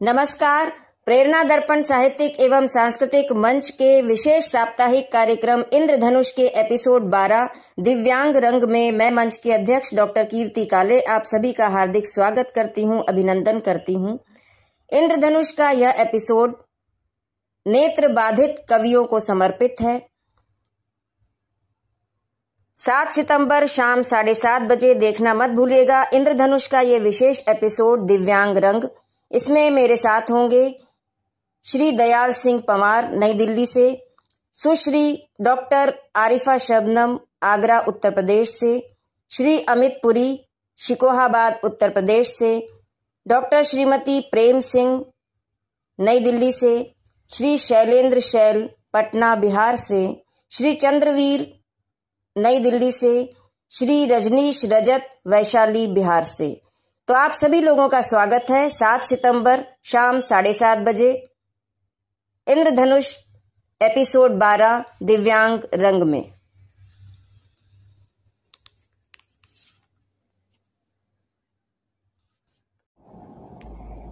नमस्कार। प्रेरणा दर्पण साहित्यिक एवं सांस्कृतिक मंच के विशेष साप्ताहिक कार्यक्रम इंद्रधनुष के एपिसोड 12 दिव्यांग रंग में मैं मंच की अध्यक्ष डॉक्टर कीर्ति काले आप सभी का हार्दिक स्वागत करती हूं, अभिनंदन करती हूं। इंद्रधनुष का यह एपिसोड नेत्र बाधित कवियों को समर्पित है। 7 सितंबर शाम 7:30 बजे देखना मत भूलिएगा इंद्रधनुष का ये विशेष एपिसोड दिव्यांग रंग। इसमें मेरे साथ होंगे श्री दयाल सिंह पंवार नई दिल्ली से, सुश्री डॉक्टर आरिफा शबनम आगरा उत्तर प्रदेश से, श्री अमित पुरी शिकोहाबाद उत्तर प्रदेश से, डॉक्टर श्रीमती प्रेम सिंह नई दिल्ली से, श्री शैलेंद्र शैल पटना बिहार से, श्री चंद्रवीर नई दिल्ली से, श्री रजनीश रजत वैशाली बिहार से। तो आप सभी लोगों का स्वागत है 7 सितंबर शाम 7:30 बजे इंद्रधनुष एपिसोड 12 दिव्यांग रंग में।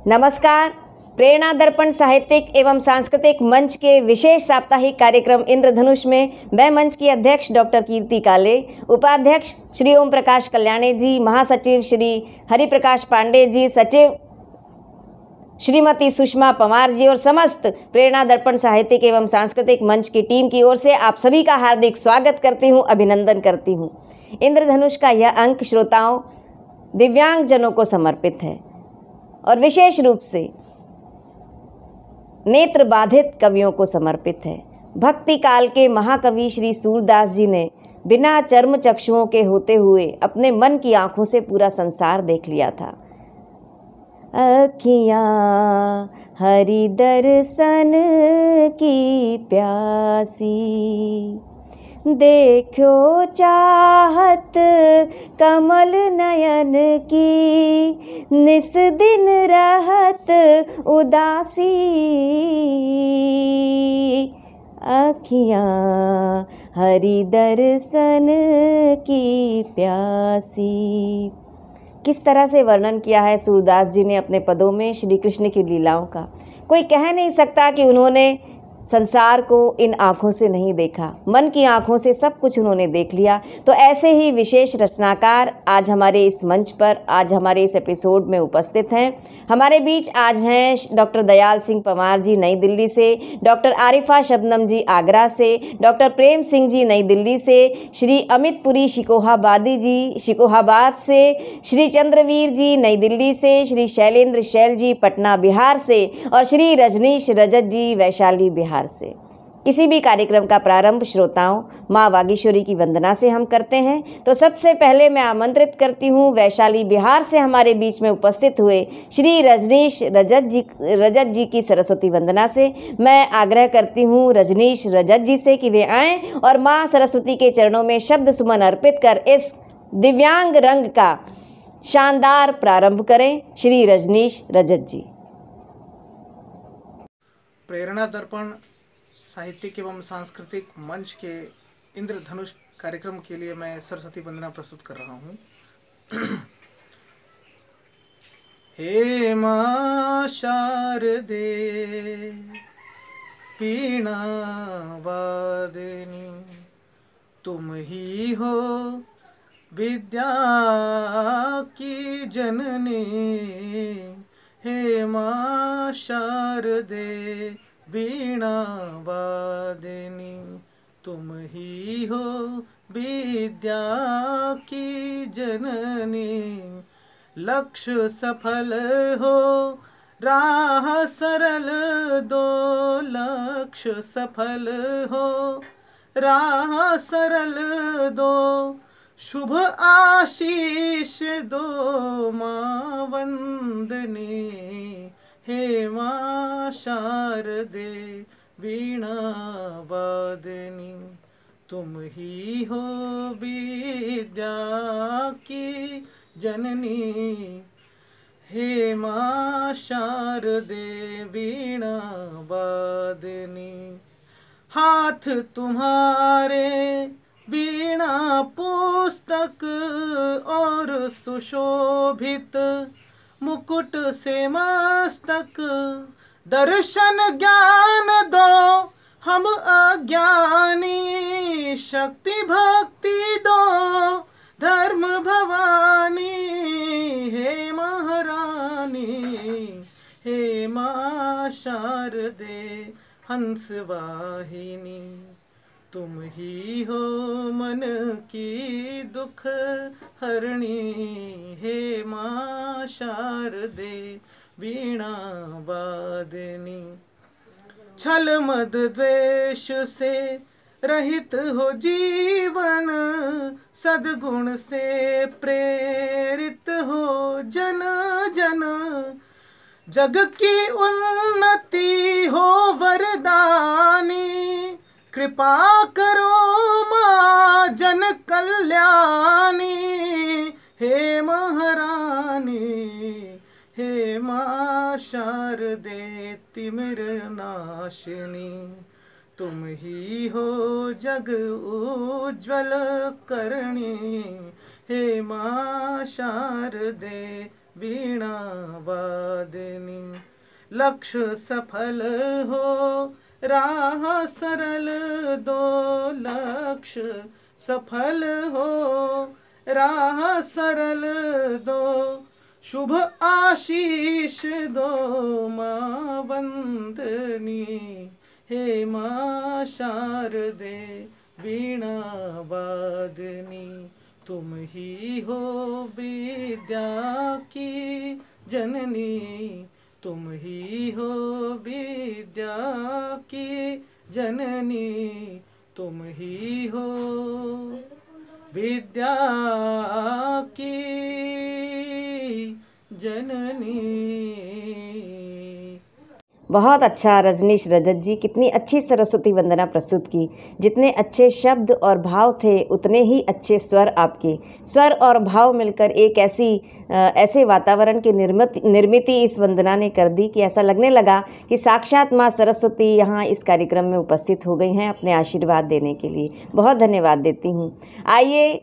नमस्कार। प्रेरणा दर्पण साहित्यिक एवं सांस्कृतिक मंच के विशेष साप्ताहिक कार्यक्रम इंद्रधनुष में मैं मंच की अध्यक्ष डॉक्टर कीर्ति काले, उपाध्यक्ष श्री ओम प्रकाश कल्याणी जी, महासचिव श्री हरिप्रकाश पांडे जी, सचिव श्रीमती सुषमा पंवार जी और समस्त प्रेरणा दर्पण साहित्यिक एवं सांस्कृतिक मंच की टीम की ओर से आप सभी का हार्दिक स्वागत करती हूँ, अभिनंदन करती हूँ। इंद्रधनुष का यह अंक श्रोताओं दिव्यांगजनों को समर्पित है और विशेष रूप से नेत्र बाधित कवियों को समर्पित है। भक्ति काल के महाकवि श्री सूरदास जी ने बिना चर्म चक्षुओं के होते हुए अपने मन की आंखों से पूरा संसार देख लिया था। अखियाँ हरि दर्शन की प्यासी, देखो चाहत कमल नयन की, निस दिन रहत उदासी, अखियाँ हरि दर्शन की प्यासी। किस तरह से वर्णन किया है सूरदास जी ने अपने पदों में श्री कृष्ण की लीलाओं का। कोई कह नहीं सकता कि उन्होंने संसार को इन आँखों से नहीं देखा, मन की आँखों से सब कुछ उन्होंने देख लिया। तो ऐसे ही विशेष रचनाकार आज हमारे इस मंच पर, आज हमारे इस एपिसोड में उपस्थित हैं। हमारे बीच आज हैं डॉक्टर दयाल सिंह पंवार जी नई दिल्ली से, डॉक्टर आरिफा शबनम जी आगरा से, डॉक्टर प्रेम सिंह जी नई दिल्ली से, श्री अमित पुरी शिकोहाबादी जी शिकोहाबाद से, श्री चंद्रवीर जी नई दिल्ली से, श्री शैलेंद्र शैल जी पटना बिहार से और श्री रजनीश रजत जी वैशाली बिहार से। किसी भी कार्यक्रम का प्रारंभ श्रोताओं माँ वागीश्वरी की वंदना से हम करते हैं। तो सबसे पहले मैं आमंत्रित करती हूँ वैशाली बिहार से हमारे बीच में उपस्थित हुए श्री रजनीश रजत जी की सरस्वती वंदना से। मैं आग्रह करती हूँ रजनीश रजत जी से कि वे आएँ और माँ सरस्वती के चरणों में शब्द सुमन अर्पित कर इस दिव्यांग रंग का शानदार प्रारंभ करें। श्री रजनीश रजत जी। प्रेरणा दर्पण साहित्यिक एवं सांस्कृतिक मंच के इंद्रधनुष कार्यक्रम के लिए मैं सरस्वती वंदना प्रस्तुत कर रहा हूँ। हे मां शारदे वीणा वादिनी, तुम ही हो विद्या की जननी। हे मां शारदे वीणा वादिनी, तुम ही हो विद्या की जननी। लक्ष्य सफल हो राह सरल दो, लक्ष्य सफल हो राह सरल दो, शुभ आशीष दो मां वंदनी। हे मां शारदे वीणा वादिनी, तुम ही हो विद्या की जननी। हे मां शारदे वीणा वादिनी, हाथ तुम्हारे वीणा पुस्तक और सुशोभित मुकुट से मस्तक दर्शन ज्ञान दो हम अज्ञानी, शक्ति भक्ति दो धर्म भवानी, हे महारानी, हे मां शारदे हंस वाहिनी। तुम ही हो मन की दुख हरणी, हे मां शारदे वीणा वादनी। छल मद द्वेष से रहित हो जीवन, सद्गुण से प्रेरित हो जन जन, जग की उन्नति हो वरदानी, कृपा करो मां जन कल्याणी, हे महारानी, हे मां शारदे तिमिर नाशिनी। तुम ही हो जग उज्ज्वल करणी, हे मां शारदे वीणा वादनी। लक्ष्य सफल हो राह सरल दो, लक्ष्य सफल हो राह सरल दो, शुभ आशीष दो मां वंदनी, हे मां शारदे वीणा वादनी। तुम ही हो विद्या की जननी, तुम ही हो विद्या की जननी, तुम ही हो विद्या की जननी। बहुत अच्छा रजनीश रजत जी, कितनी अच्छी सरस्वती वंदना प्रस्तुत की। जितने अच्छे शब्द और भाव थे उतने ही अच्छे स्वर आपके। स्वर और भाव मिलकर एक ऐसे वातावरण की निर्मित इस वंदना ने कर दी कि ऐसा लगने लगा कि साक्षात माँ सरस्वती यहाँ इस कार्यक्रम में उपस्थित हो गई हैं अपने आशीर्वाद देने के लिए। बहुत धन्यवाद देती हूँ। आइए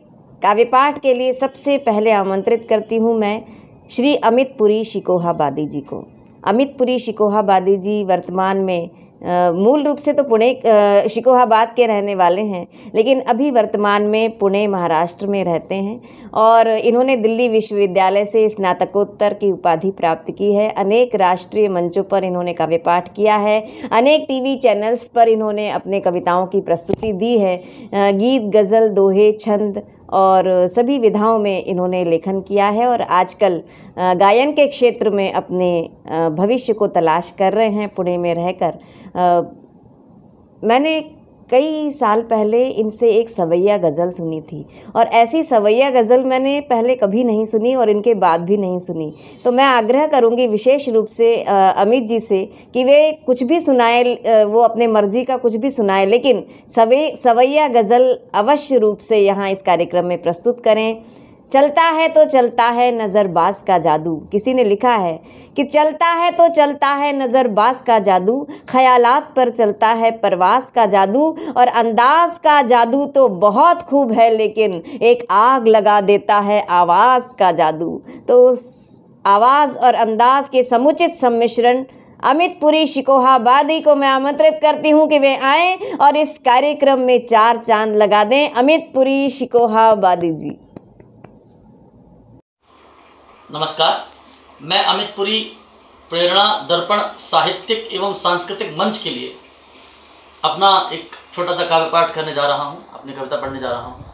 काव्य पाठ के लिए सबसे पहले आमंत्रित करती हूँ मैं श्री अमित पुरी शिकोहाबादी जी को। अमित पुरी शिकोहाबादी जी वर्तमान में मूल रूप से तो पुणे शिकोहाबाद के रहने वाले हैं, लेकिन अभी वर्तमान में पुणे महाराष्ट्र में रहते हैं और इन्होंने दिल्ली विश्वविद्यालय से स्नातकोत्तर की उपाधि प्राप्त की है। अनेक राष्ट्रीय मंचों पर इन्होंने काव्य पाठ किया है, अनेक टीवी चैनल्स पर इन्होंने अपने कविताओं की प्रस्तुति दी है। गीत, गज़ल, दोहे, छंद और सभी विधाओं में इन्होंने लेखन किया है और आजकल गायन के क्षेत्र में अपने भविष्य को तलाश कर रहे हैं पुणे में रहकर। मैंने कई साल पहले इनसे एक सवैया गज़ल सुनी थी और ऐसी सवैया गज़ल मैंने पहले कभी नहीं सुनी और इनके बाद भी नहीं सुनी। तो मैं आग्रह करूंगी विशेष रूप से अमित जी से कि वे कुछ भी सुनाए, वो अपने मर्जी का कुछ भी सुनाए, लेकिन सवैया गज़ल अवश्य रूप से यहाँ इस कार्यक्रम में प्रस्तुत करें। चलता है तो चलता है नज़रबाज का जादू, किसी ने लिखा है कि चलता है तो चलता है नज़रबाज का जादू, ख़यालात पर चलता है परवास का जादू, और अंदाज़ का जादू तो बहुत खूब है लेकिन एक आग लगा देता है आवाज़ का जादू। तो आवाज़ और अंदाज़ के समुचित सम्मिश्रण अमित पुरी शिकोहाबादी को मैं आमंत्रित करती हूँ कि वे आएँ और इस कार्यक्रम में चार चांद लगा दें। अमित पुरी शिकोहाबादी जी। नमस्कार, मैं अमित पुरी प्रेरणा दर्पण साहित्यिक एवं सांस्कृतिक मंच के लिए अपना एक छोटा सा काव्य पाठ करने जा रहा हूँ, अपनी कविता पढ़ने जा रहा हूँ।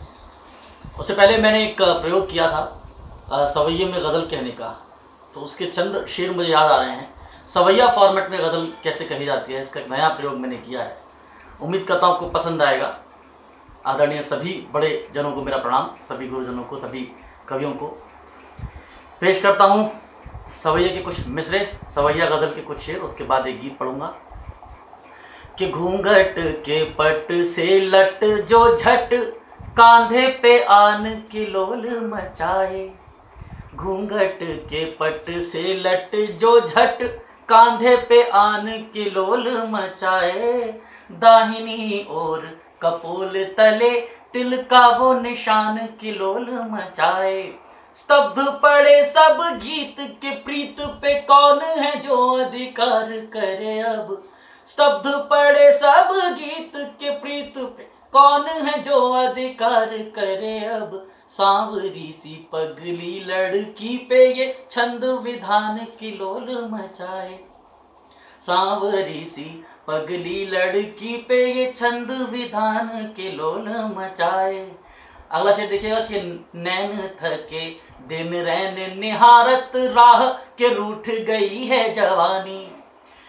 उससे पहले मैंने एक प्रयोग किया था सवैये में गज़ल कहने का, तो उसके चंद शेर मुझे याद आ रहे हैं। सवैया फॉर्मेट में गज़ल कैसे कही जाती है, इसका एक नया प्रयोग मैंने किया है। उम्मीद करता हूँ आपको पसंद आएगा। आदरणीय सभी बड़े जनों को मेरा प्रणाम, सभी गुरुजनों को, सभी कवियों को पेश करता हूँ सवैया के कुछ मिसरे, सवैया गज़ल के कुछ शेर, उसके बाद एक गीत पढ़ूंगा। कि घूंघट के पट से लट जो झट कांधे पे आन की लोल मचाए, घूंघट के पट से लट जो झट कांधे पे आन की लोल मचाए, दाहिनी ओर कपोल तले तिल का वो निशान की लोल मचाए, स्तब्ध पड़े सब गीत के प्रीत पे, कौन है जो अधिकार करे अब। स्तब्ध पड़े सब गीत के प्रीत पे, कौन है जो अधिकार करे अब। सांवरी सी पगली लड़की पे ये छंद विधान की लोल मचाए। सांवरी सी पगली लड़की पे ये छंद विधान के लोल मचाए। अगला शेर देखिएगा कि नैन थके दिन रैन निहारत, राह के रूठ गई है जवानी।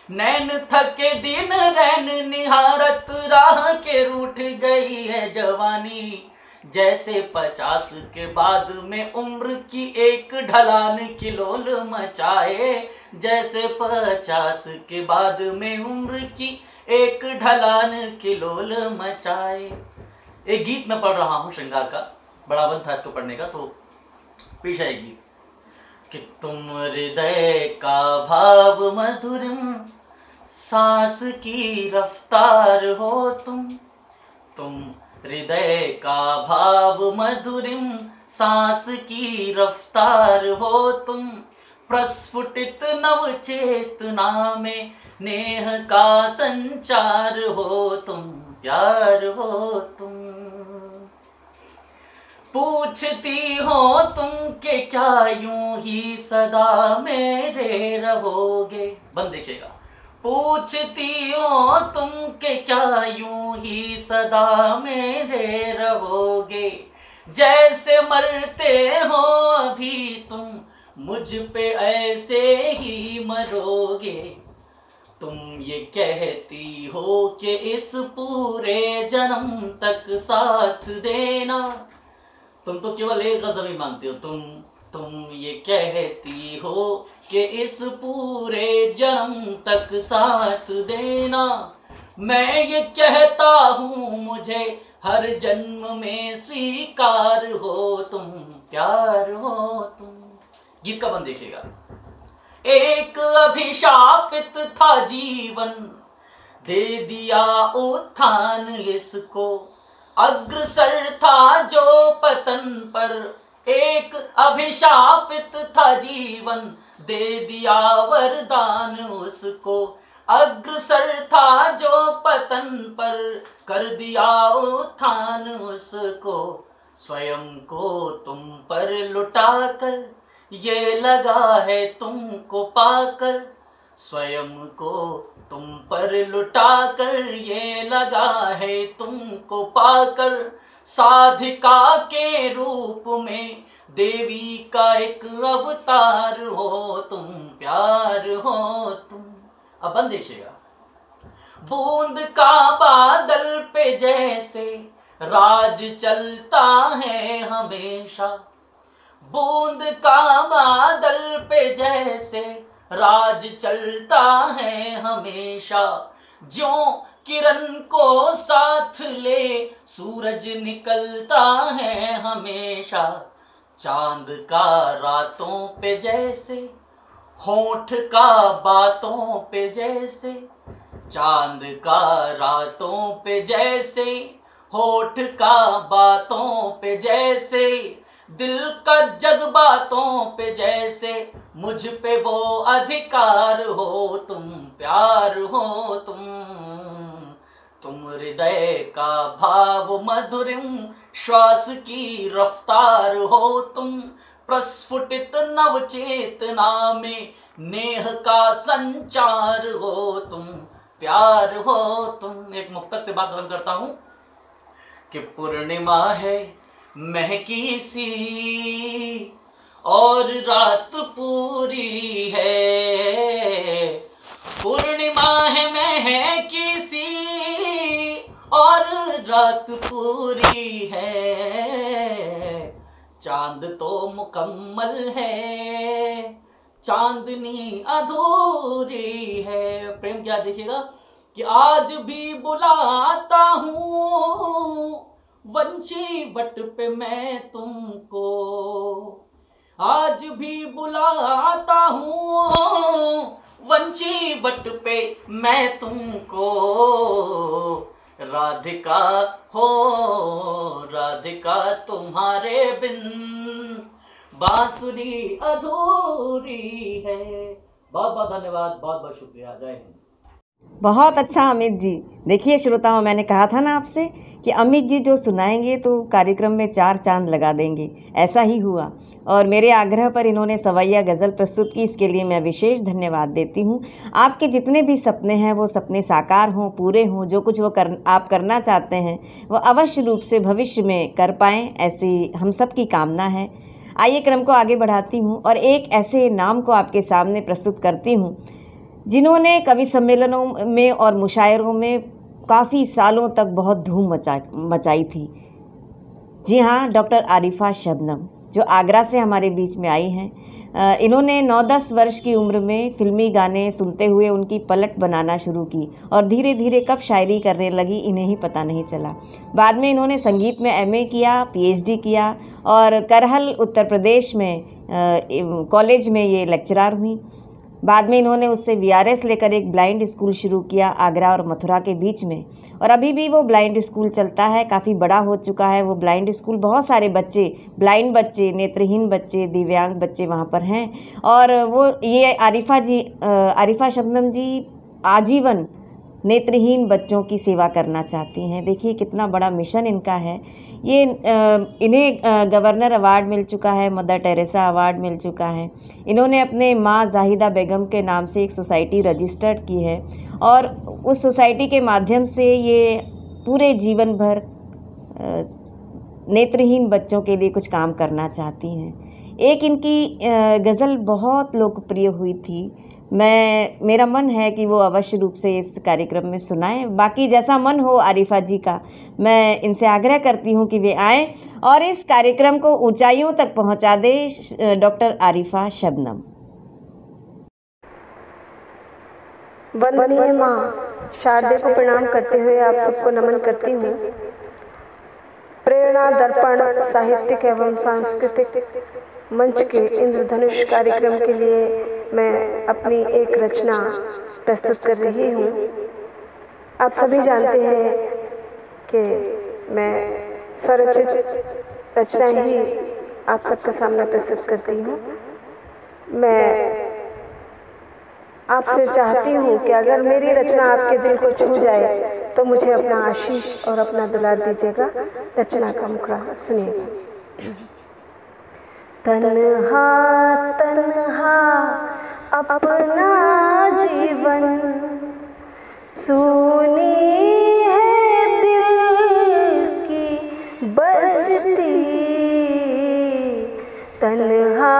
नैन थके दिन रैन निहारत, राह के रूठ गई है जवानी। जैसे 50 के बाद में उम्र की एक ढलान की लोल मचाए। जैसे 50 के बाद में उम्र की एक ढलान की लोल मचाए। एक गीत मैं पढ़ रहा हूँ श्रृंगार का, बड़ा मन था इसको पढ़ने का, तो पेश है गीत कि तुम हृदय का भाव मधुरम, सांस की रफ्तार हो तुम हृदय का भाव मधुरिम, सांस की रफ्तार हो तुम। प्रस्फुटित नव चेतना में नेह का संचार हो तुम, प्यार हो तुम। पूछती हो तुम के क्या यूं ही सदा मेरे रहोगे। बंद देखिएगा। पूछती हो तुम के क्या यूं ही सदा मेरे रहोगे। जैसे मरते हो अभी तुम मुझ पे ऐसे ही मरोगे। तुम ये कहती हो कि इस पूरे जन्म तक साथ देना। तुम तो केवल एक गज़ल ही मांगते हो। तुम ये कहती हो कि इस पूरे जन्म तक साथ देना। मैं ये कहता हूँ मुझे हर जन्म में स्वीकार हो तुम, प्यार हो तुम। गीत का बंद देखिएगा। एक अभिशापित था जीवन, दे दिया उत्थान इसको। अग्रसर था जो पतन पर, एक अभिशापित था जीवन, दे दिया वरदान उसको। अग्रसर था जो पतन पर, कर दिया उत्थान उसको। स्वयं को तुम पर लुटाकर ये लगा है तुमको पाकर। स्वयं को तुम पर लुटाकर ये लगा है तुमको पाकर। साधिका के रूप में देवी का एक अवतार हो तुम, प्यार हो तुम। अब बंद देखिएगा। बूंद का बादल पे जैसे राज चलता है हमेशा। बूंद का बादल पे जैसे राज चलता है हमेशा। ज्यों किरण को साथ ले सूरज निकलता है हमेशा। चांद का रातों पे जैसे, होंठ का बातों पे जैसे। चांद का रातों पे जैसे, होठ का बातों पे जैसे। दिल का जज्बातों पे जैसे, मुझ पे वो अधिकार हो तुम, प्यार हो तुम हृदय का भाव मधुरिम, श्वास की रफ्तार हो तुम। प्रस्फुटित नव चेतना में नेह का संचार हो तुम, प्यार हो तुम। एक मुक्तक से बात खत्म करता हूं कि पूर्णिमा है महकी सी और रात पूरी है। पूर्णिमा है महकी सी और रात पूरी है। चांद तो मुकम्मल है, चांदनी अधूरी है। प्रेम क्या देखिएगा कि आज भी बुलाता हूँ वंशी बट पे मैं तुमको। आज भी बुलाता हूँ वंशी बट पे मैं तुमको। राधिका हो राधिका तुम्हारे बिन बांसुरी अधूरी है। बहुत बहुत धन्यवाद, बहुत बहुत शुक्रिया। जय हिंद। बहुत अच्छा अमित जी। देखिए श्रोताओं, मैंने कहा था ना आपसे कि अमित जी जो सुनाएंगे तो कार्यक्रम में 4 चांद लगा देंगे। ऐसा ही हुआ और मेरे आग्रह पर इन्होंने सवैया गज़ल प्रस्तुत की। इसके लिए मैं विशेष धन्यवाद देती हूँ। आपके जितने भी सपने हैं वो सपने साकार हों, पूरे हों। जो कुछ वो आप करना चाहते हैं वो अवश्य रूप से भविष्य में कर पाएँ, ऐसी हम सब की कामना है। आइए क्रम को आगे बढ़ाती हूँ और एक ऐसे नाम को आपके सामने प्रस्तुत करती हूँ जिन्होंने कवि सम्मेलनों में और मुशायरों में काफ़ी सालों तक बहुत धूम मचाई थी। जी हाँ, डॉक्टर आरिफा शबनम जो आगरा से हमारे बीच में आई हैं। इन्होंने 9-10 वर्ष की उम्र में फिल्मी गाने सुनते हुए उनकी पलट बनाना शुरू की और धीरे धीरे कब शायरी करने लगी इन्हें ही पता नहीं चला। बाद में इन्होंने संगीत में MA किया, PhD किया और करहल उत्तर प्रदेश में कॉलेज में ये लेक्चरार हुई। बाद में इन्होंने उससे VRS लेकर एक ब्लाइंड स्कूल शुरू किया आगरा और मथुरा के बीच में, और अभी भी वो ब्लाइंड स्कूल चलता है। काफ़ी बड़ा हो चुका है वो ब्लाइंड स्कूल। बहुत सारे बच्चे, ब्लाइंड बच्चे, नेत्रहीन बच्चे, दिव्यांग बच्चे वहाँ पर हैं। और वो ये आरिफा शबनम जी आजीवन नेत्रहीन बच्चों की सेवा करना चाहती हैं। देखिए कितना बड़ा मिशन इनका है। ये इन्हें गवर्नर अवार्ड मिल चुका है, मदर टेरेसा अवार्ड मिल चुका है। इन्होंने अपने माँ जाहिदा बेगम के नाम से एक सोसाइटी रजिस्टर्ड की है और उस सोसाइटी के माध्यम से ये पूरे जीवन भर नेत्रहीन बच्चों के लिए कुछ काम करना चाहती हैं। एक इनकी गज़ल बहुत लोकप्रिय हुई थी। मेरा मन है कि वो अवश्य रूप से इस कार्यक्रम में सुनाएं। बाकी जैसा मन हो आरिफा जी का, मैं इनसे आग्रह करती हूँ कि वे आएँ और इस कार्यक्रम को ऊंचाइयों तक पहुँचा दे। डॉक्टर आरिफा शबनम। वंदनीय माँ शारदे को प्रणाम करते हुए आप सबको नमन करती हूँ। प्रेरणा दर्पण साहित्यिक एवं सांस्कृतिक मंच के इंद्रधनुष कार्यक्रम के लिए मैं अपनी एक रचना प्रस्तुत कर रही हूँ। आप सभी जानते हैं कि मैं स्वरचित रचना ही आप सबके सामने प्रस्तुत करती हूँ। मैं आपसे चाहती हूँ कि अगर मेरी रचना आपके दिल को छू जाए तो मुझे अपना आशीष और अपना दुलार दीजिएगा। रचना का मुखड़ा सुनिएगा। तन्हा तन्हा अपना जीवन सूनी है दिल की बस्ती। तन्हा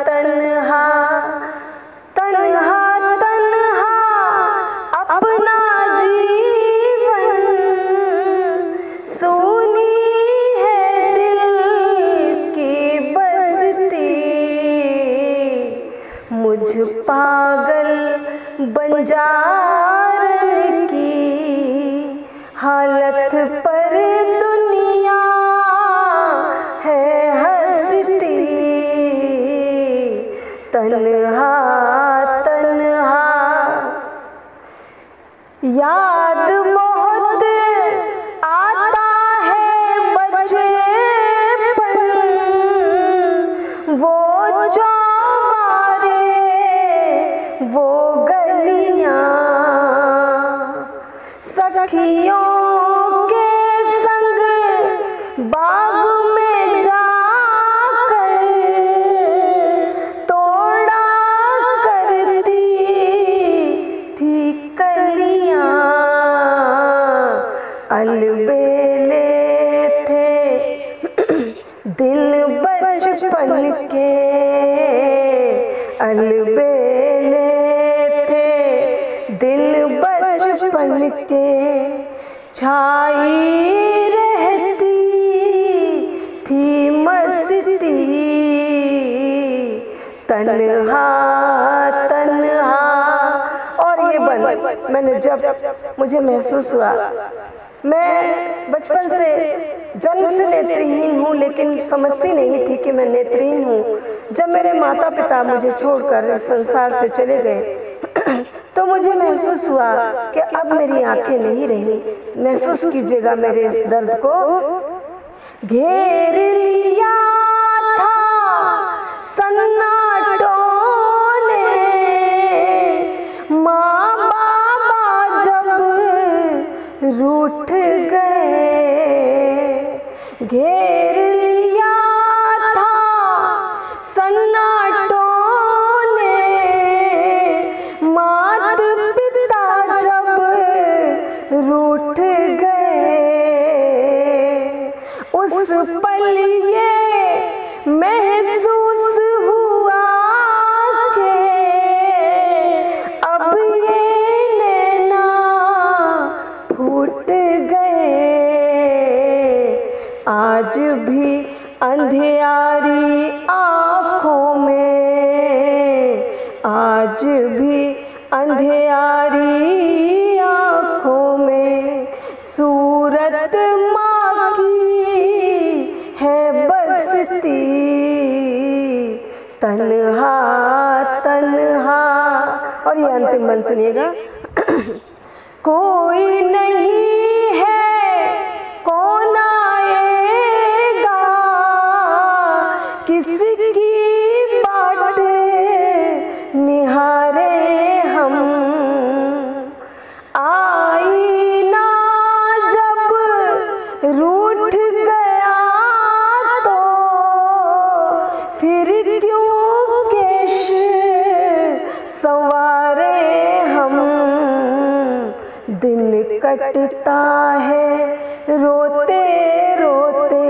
तन्हा तन्हा तन्हा अपना जीवन सूनी है दिल की बस्ती। मुझ पागल बंजारन की हालत पर दुनिया है हंसती। तन्हा तन्हा याद बहुत आता है बचपन, वो चौबारे वो गलियां सखियों के संग बाग में जाकर तोड़ा करती थी कलियां। अलबेले थे दिन बचपन के, अलबेले थे दिन बचपन के। छाई रहती थी मस्ती। तन्हा तन्हा। और ये बंद मैंने जब मुझे महसूस हुआ, मैं बचपन से जन्म से नेत्रहीन हूँ लेकिन समझती नहीं थी कि मैं नेत्रहीन हूँ। जब मेरे माता पिता मुझे छोड़कर इस संसार से चले गए तो मुझे महसूस हुआ कि अब मेरी आंखें नहीं रही। महसूस कीजिएगा मेरे इस दर्द को। घेर लिया था सन्नाटों ने माँ बाबा जब रूठ गए, घेर लिया था सन्नाटों ने मात पिता जब रूठ गए। उस पल ये महसूस हुआ कि अब ये नैना फूट गए। आज भी अंधियारी आँखों में, आज भी अंधियारी आँखों में सूरत माँ की है बसती। तन्हा तन्हा, और ये अंतिम बंद सुनिएगा। कोई नहीं है, कौन आएगा, किसकी बातें निहारे हम। आईना जब रूठ गया तो फिर क्यों केश संवारे हम। दिन कटता है रोते रोते,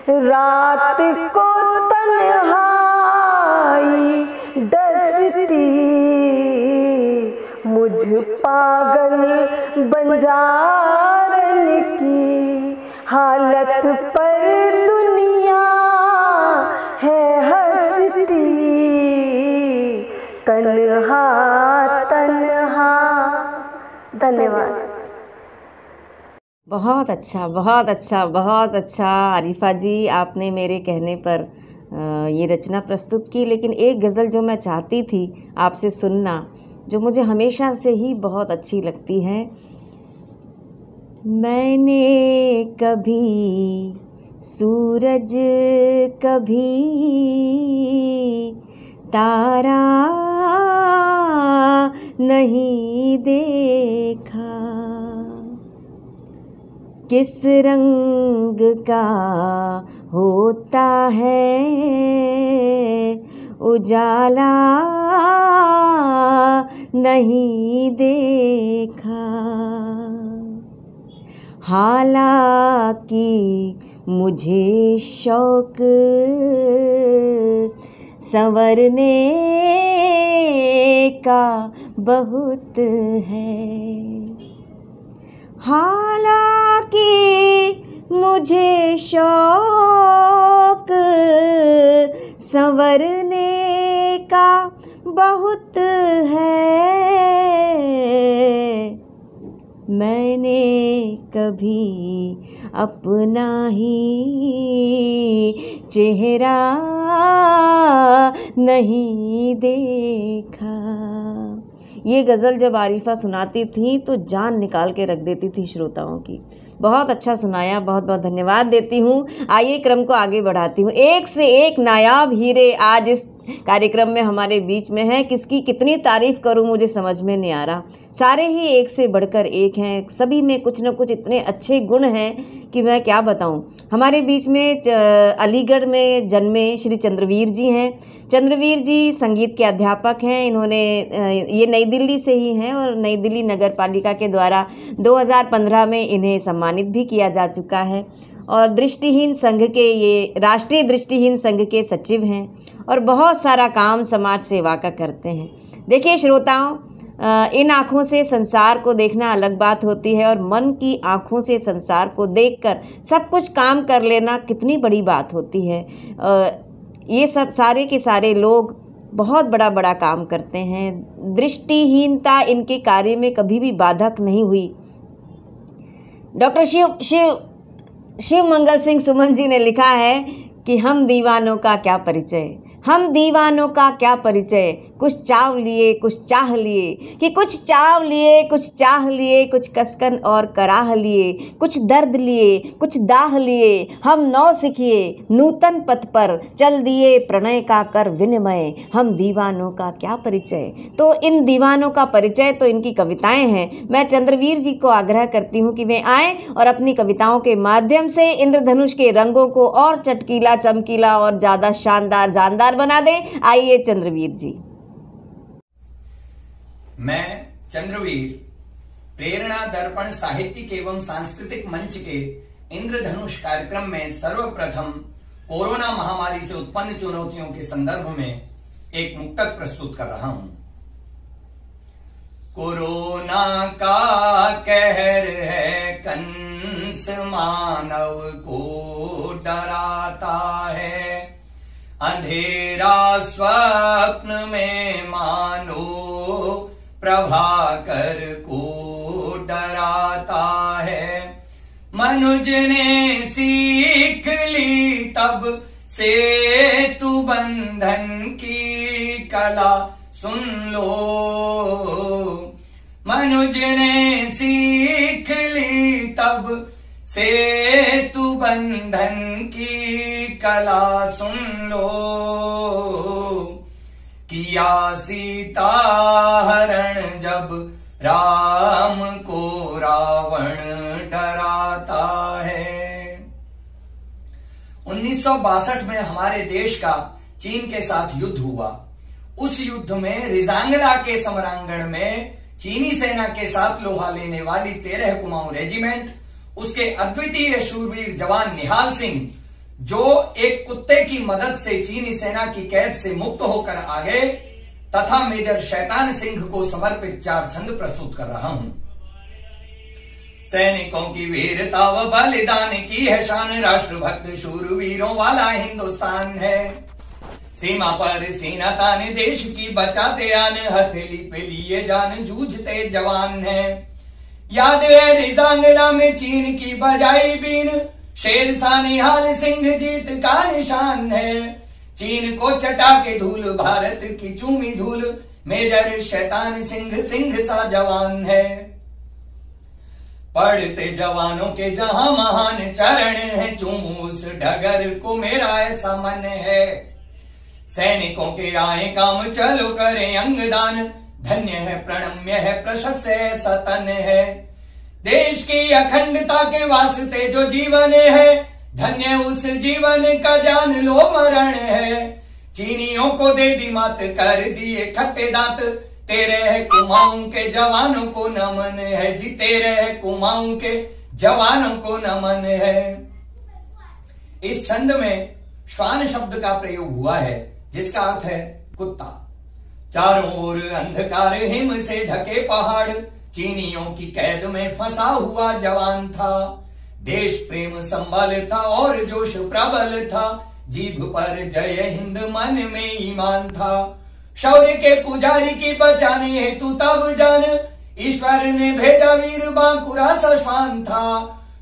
रात को तन्हाई डसती। मुझ पागल बंजारन की हालत पर दुनिया है हंसती। तन्हा तन्हा। धन्यवाद। बहुत अच्छा, बहुत अच्छा, बहुत अच्छा आरिफा जी, आपने मेरे कहने पर ये रचना प्रस्तुत की। लेकिन एक गज़ल जो मैं चाहती थी आपसे सुनना, जो मुझे हमेशा से ही बहुत अच्छी लगती है। मैंने कभी सूरज, कभी तारा नहीं देखा, किस रंग का होता है उजाला नहीं देखा। हालांकि मुझे शौक संवरने का बहुत है। हालांकि मुझे शौक संवरने का बहुत है। मैंने कभी अपना ही चेहरा नहीं देखा। ये गज़ल जब आरिफा सुनाती थी तो जान निकाल के रख देती थी श्रोताओं की। बहुत अच्छा सुनाया, बहुत बहुत धन्यवाद देती हूँ। आइए क्रम को आगे बढ़ाती हूँ। एक से एक नायाब हीरे आज इस कार्यक्रम में हमारे बीच में हैं। किसकी कितनी तारीफ़ करूँ मुझे समझ में नहीं आ रहा। सारे ही एक से बढ़कर एक हैं, सभी में कुछ न कुछ इतने अच्छे गुण हैं कि मैं क्या बताऊँ। हमारे बीच में अलीगढ़ में जन्मे श्री चंद्रवीर जी हैं। चंद्रवीर जी संगीत के अध्यापक हैं। इन्होंने ये नई दिल्ली से ही हैं और नई दिल्ली नगर पालिका के द्वारा 2015 में इन्हें सम्मानित भी किया जा चुका है। और दृष्टिहीन संघ के, ये राष्ट्रीय दृष्टिहीन संघ के सचिव हैं और बहुत सारा काम समाज सेवा का करते हैं। देखिए श्रोताओं, इन आँखों से संसार को देखना अलग बात होती है और मन की आँखों से संसार को देखकर सब कुछ काम कर लेना कितनी बड़ी बात होती है। ये सब सारे के सारे लोग बहुत बड़ा बड़ा काम करते हैं। दृष्टिहीनता इनके कार्य में कभी भी बाधक नहीं हुई। डॉक्टर शिव मंगल सिंह सुमन जी ने लिखा है कि हम दीवानों का क्या परिचय, हम दीवानों का क्या परिचय, कुछ चाव लिए कुछ चाह लिए, कि कुछ चाव लिए कुछ चाह लिए, कुछ कसकन और कराह लिए, कुछ दर्द लिए कुछ दाह लिए, हम नौ सिखिए नूतन पथ पर चल दिए प्रणय का कर विनिमय, हम दीवानों का क्या परिचय। तो इन दीवानों का परिचय तो इनकी कविताएं हैं। मैं चंद्रवीर जी को आग्रह करती हूँ कि वे आएँ और अपनी कविताओं के माध्यम से इंद्रधनुष के रंगों को और चटकीला चमकीला और ज़्यादा शानदार जानदार बना दें। आइए चंद्रवीर जी। मैं चंद्रवीर प्रेरणा दर्पण साहित्यिक एवं सांस्कृतिक मंच के इंद्रधनुष कार्यक्रम में सर्वप्रथम कोरोना महामारी से उत्पन्न चुनौतियों के संदर्भ में एक मुक्तक प्रस्तुत कर रहा हूं। कोरोना का कहर है कंस मानव को डराता है, अंधेरा स्वप्न में मानो प्रभाकर को डराता है। मनुज ने सीख ली तब सेतु बंधन की कला, सुन लो। मनुज ने सीख ली तब सेतु बंधन की कला, सुन लो। किया सीता हरण जब राम को रावण डराता है। 1962 में हमारे देश का चीन के साथ युद्ध हुआ। उस युद्ध में रिजांगला के समरांगण में चीनी सेना के साथ लोहा लेने वाली 13 कुमाऊं रेजिमेंट, उसके अद्वितीय शूरवीर जवान निहाल सिंह, जो एक कुत्ते की मदद से चीनी सेना की कैद से मुक्त होकर आ गए, तथा मेजर शैतान सिंह को समर्पित 4 छंद प्रस्तुत कर रहा हूं। सैनिकों की वीरता व बलिदान की है शान, राष्ट्रभक्त शूरवीरों वाला हिंदुस्तान है। सीमा पर सीना ताने देश की बचाते आन, हथेली पे लिए जान जूझते जवान है। याद है रिजांगला में चीन की बजाई बीन, शेर सा निहाल सिंह जीत का निशान है। चीन को चटा के धूल भारत की चूमी धूल, मेजर शैतान सिंह सिंह सा जवान है। पढ़ते जवानों के जहां महान चरण है, चूमू उस डगर को मेरा ऐसा मन है। सैनिकों के आए काम चलो करें अंगदान, धन्य है प्रणम्य है प्रशस्त ऐसा तन है। देश की अखंडता के वास्ते जो जीवन है, धन्य उस जीवन का जान लो मरण है। चीनियों को दे दी मात कर दिए खट्टे दांत, 13 कुमाऊं के जवानों को नमन है जी, 13 कुमाऊं के जवानों को नमन है। इस छंद में श्वान शब्द का प्रयोग हुआ है, जिसका अर्थ है कुत्ता। चारों ओर अंधकार हिम से ढके पहाड़, चीनियों की कैद में फंसा हुआ जवान था। देश प्रेम संबल था और जोश प्रबल था, जीभ पर जय हिंद मन में ईमान था। शौर्य के पुजारी की बचाने हेतु तब जान, ईश्वर ने भेजा वीर बांकुरा सा श्वान था।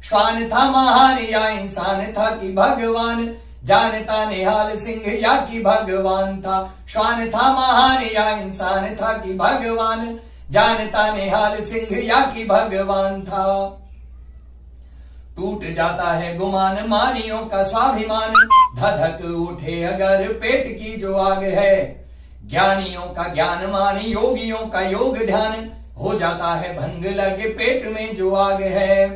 श्वान था महान या इंसान था कि भगवान, जानता निहाल सिंह या कि भगवान था। श्वान था महान या इंसान था कि भगवान, जानता निहाल सिंह या कि भगवान था। टूट जाता है गुमान मानियों का स्वाभिमान, धधक उठे अगर पेट की जो आग है। ज्ञानियों का ज्ञान मान योगियों का योग ध्यान, हो जाता है भंग लगे पेट में जो आग है।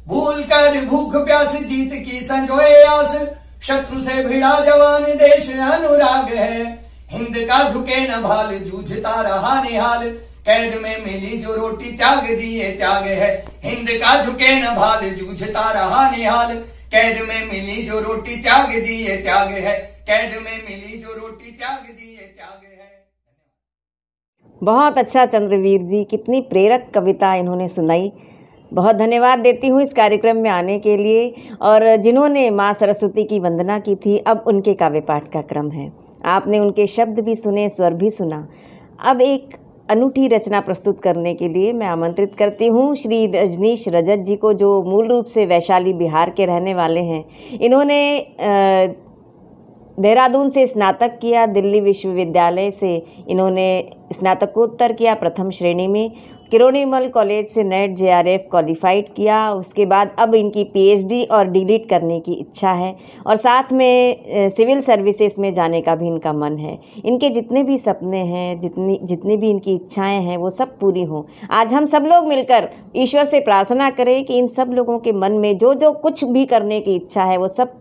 भूल कर भूख प्यास जीत की संजोए आस, शत्रु से भिड़ा जवान देश अनुराग है। हिंद का झुके न भाल जूझता रहा निहाल, कैद में मिली जो रोटी त्याग दिए त्याग है। हिंद का झुके न भाल जूझता रहा निहाल, कैद में मिली जो रोटी त्याग दिए त्याग है। कैद में मिली जो रोटी त्याग दिए त्याग है। बहुत अच्छा चंद्रवीर जी, कितनी प्रेरक कविता इन्होंने सुनाई। बहुत धन्यवाद देती हूँ इस कार्यक्रम में आने के लिए। और जिन्होंने माँ सरस्वती की वंदना की थी, अब उनके काव्य पाठ का क्रम है। आपने उनके शब्द भी सुने, स्वर भी सुना। अब एक अनूठी रचना प्रस्तुत करने के लिए मैं आमंत्रित करती हूँ श्री रजनीश रजत जी को, जो मूल रूप से वैशाली बिहार के रहने वाले हैं। इन्होंने देहरादून से स्नातक किया, दिल्ली विश्वविद्यालय से इन्होंने स्नातकोत्तर किया प्रथम श्रेणी में, किरोड़ीमल कॉलेज से नेट JRF क्वालिफाइड किया। उसके बाद अब इनकी PhD और डीलिट करने की इच्छा है और साथ में सिविल सर्विसेज में जाने का भी इनका मन है। इनके जितने भी सपने हैं, जितनी भी इनकी इच्छाएं हैं, वो सब पूरी हों। आज हम सब लोग मिलकर ईश्वर से प्रार्थना करें कि इन सब लोगों के मन में जो जो कुछ भी करने की इच्छा है वो सब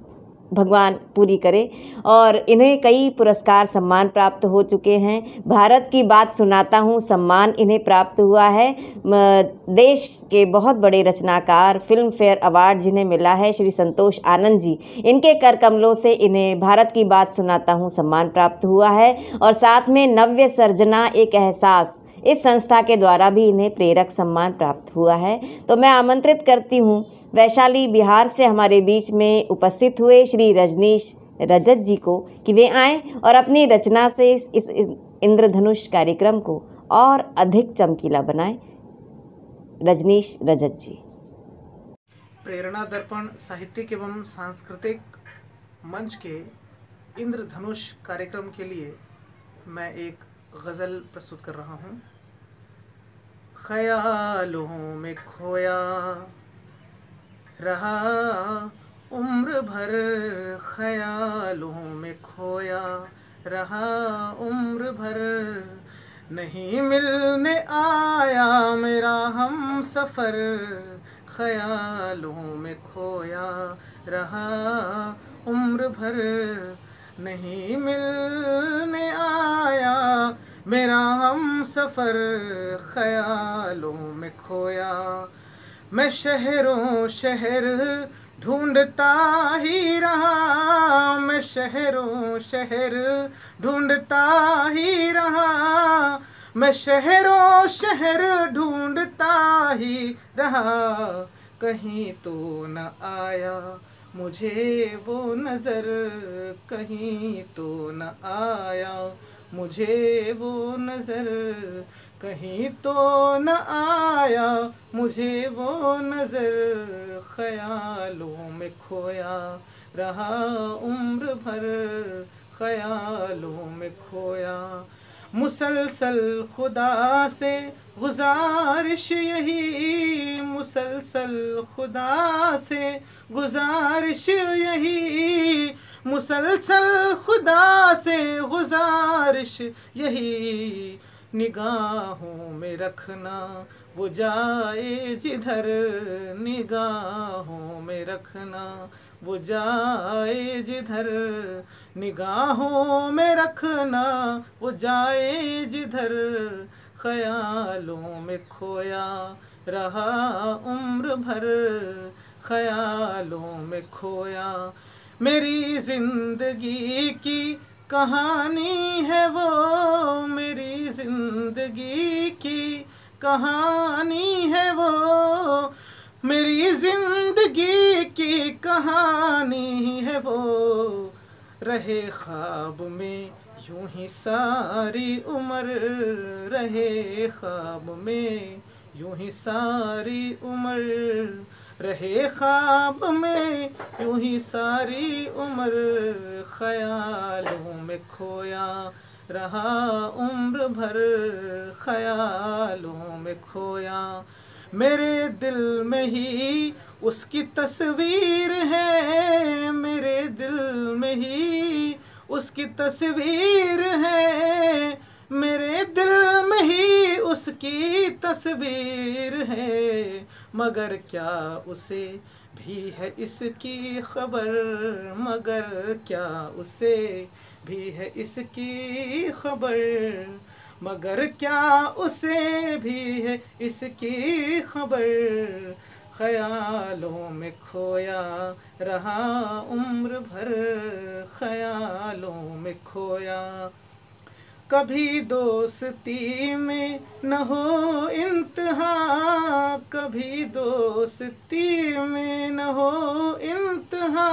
भगवान पूरी करे। और इन्हें कई पुरस्कार सम्मान प्राप्त हो चुके हैं। भारत की बात सुनाता हूँ सम्मान इन्हें प्राप्त हुआ है। देश के बहुत बड़े रचनाकार फिल्म फेयर अवार्ड जिन्हें मिला है, श्री संतोष आनंद जी, इनके कर कमलों से इन्हें भारत की बात सुनाता हूँ सम्मान प्राप्त हुआ है। और साथ में नव्य सर्जना एक एहसास, इस संस्था के द्वारा भी इन्हें प्रेरक सम्मान प्राप्त हुआ है। तो मैं आमंत्रित करती हूँ वैशाली बिहार से हमारे बीच में उपस्थित हुए श्री रजनीश रजत जी को कि वे आएँ और अपनी रचना से इस इंद्रधनुष कार्यक्रम को और अधिक चमकीला बनाएं। रजनीश रजत जी। प्रेरणा दर्पण साहित्यिक एवं सांस्कृतिक मंच के इंद्रधनुष कार्यक्रम के लिए मैं एक गज़ल प्रस्तुत कर रहा हूँ। ख्यालों में खोया रहा उम्र भर, ख्यालों में खोया रहा उम्र भर, नहीं मिलने आया मेरा हम सफ़र, ख्यालों में खोया रहा उम्र भर, नहीं मिलने आया मेरा हम सफ़र, ख़यालों में खोया। मैं शहरों शहर ढूंढता ही रहा, मैं शहरों शहर ढूंढता ही रहा, मैं शहरों शहर ढूंढता ही रहा, कहीं तो न आया मुझे वो नज़र, कहीं तो न आया मुझे वो नज़र, कहीं तो न आया मुझे वो नज़र, ख़यालों में खोया रहा उम्र भर, ख़यालों में खोया। मुसलसल खुदा से गुजारिश यही, मुसलसल खुदा से गुजारिश यही, मुसलसल खुदा से गुजारिश यही, निगाहों में रखना वो जाए जिधर, निगाहों में रखना वो जाए जिधर, निगाहों में रखना वो जाए जिधर, ख़यालों में खोया रहा उम्र भर, ख़यालों में खोया। मेरी ज़िंदगी की कहानी है वो, मेरी ज़िंदगी की कहानी है वो, मेरी ज़िंदगी की कहानी है वो, रहे ख्वाब में यूं ही सारी उम्र, रहे ख्वाब में यूं ही सारी उम्र, रहे ख्वाब में यूं ही सारी उम्र, ख़यालों में खोया रहा उम्र भर, ख़यालों में खोया। मेरे दिल में ही उसकी तस्वीर है, मेरे दिल में ही उसकी तस्वीर है, मेरे दिल में ही उसकी तस्वीर है, मगर क्या उसे भी है इसकी खबर, मगर क्या उसे भी है इसकी खबर, मगर क्या उसे भी है इसकी खबर, ख़यालों में खोया रहा उम्र भर, ख़यालों में खोया। कभी दोस्ती में न हो इंतहा, कभी दोस्ती में न हो इंतहा,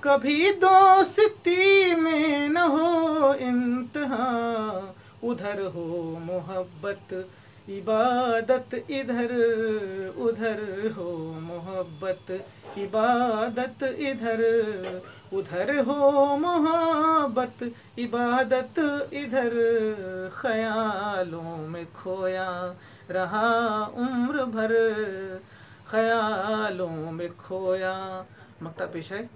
कभी दोस्ती में न हो इंतहा, उधर हो मोहब्बत इबादत इधर उधर हो मोहब्बत, इबादत इधर उधर हो मोहब्बत, इबादत इधर ख्यालों में खोया रहा उम्र भर, ख्यालों में खोया। मक्ता पेश है।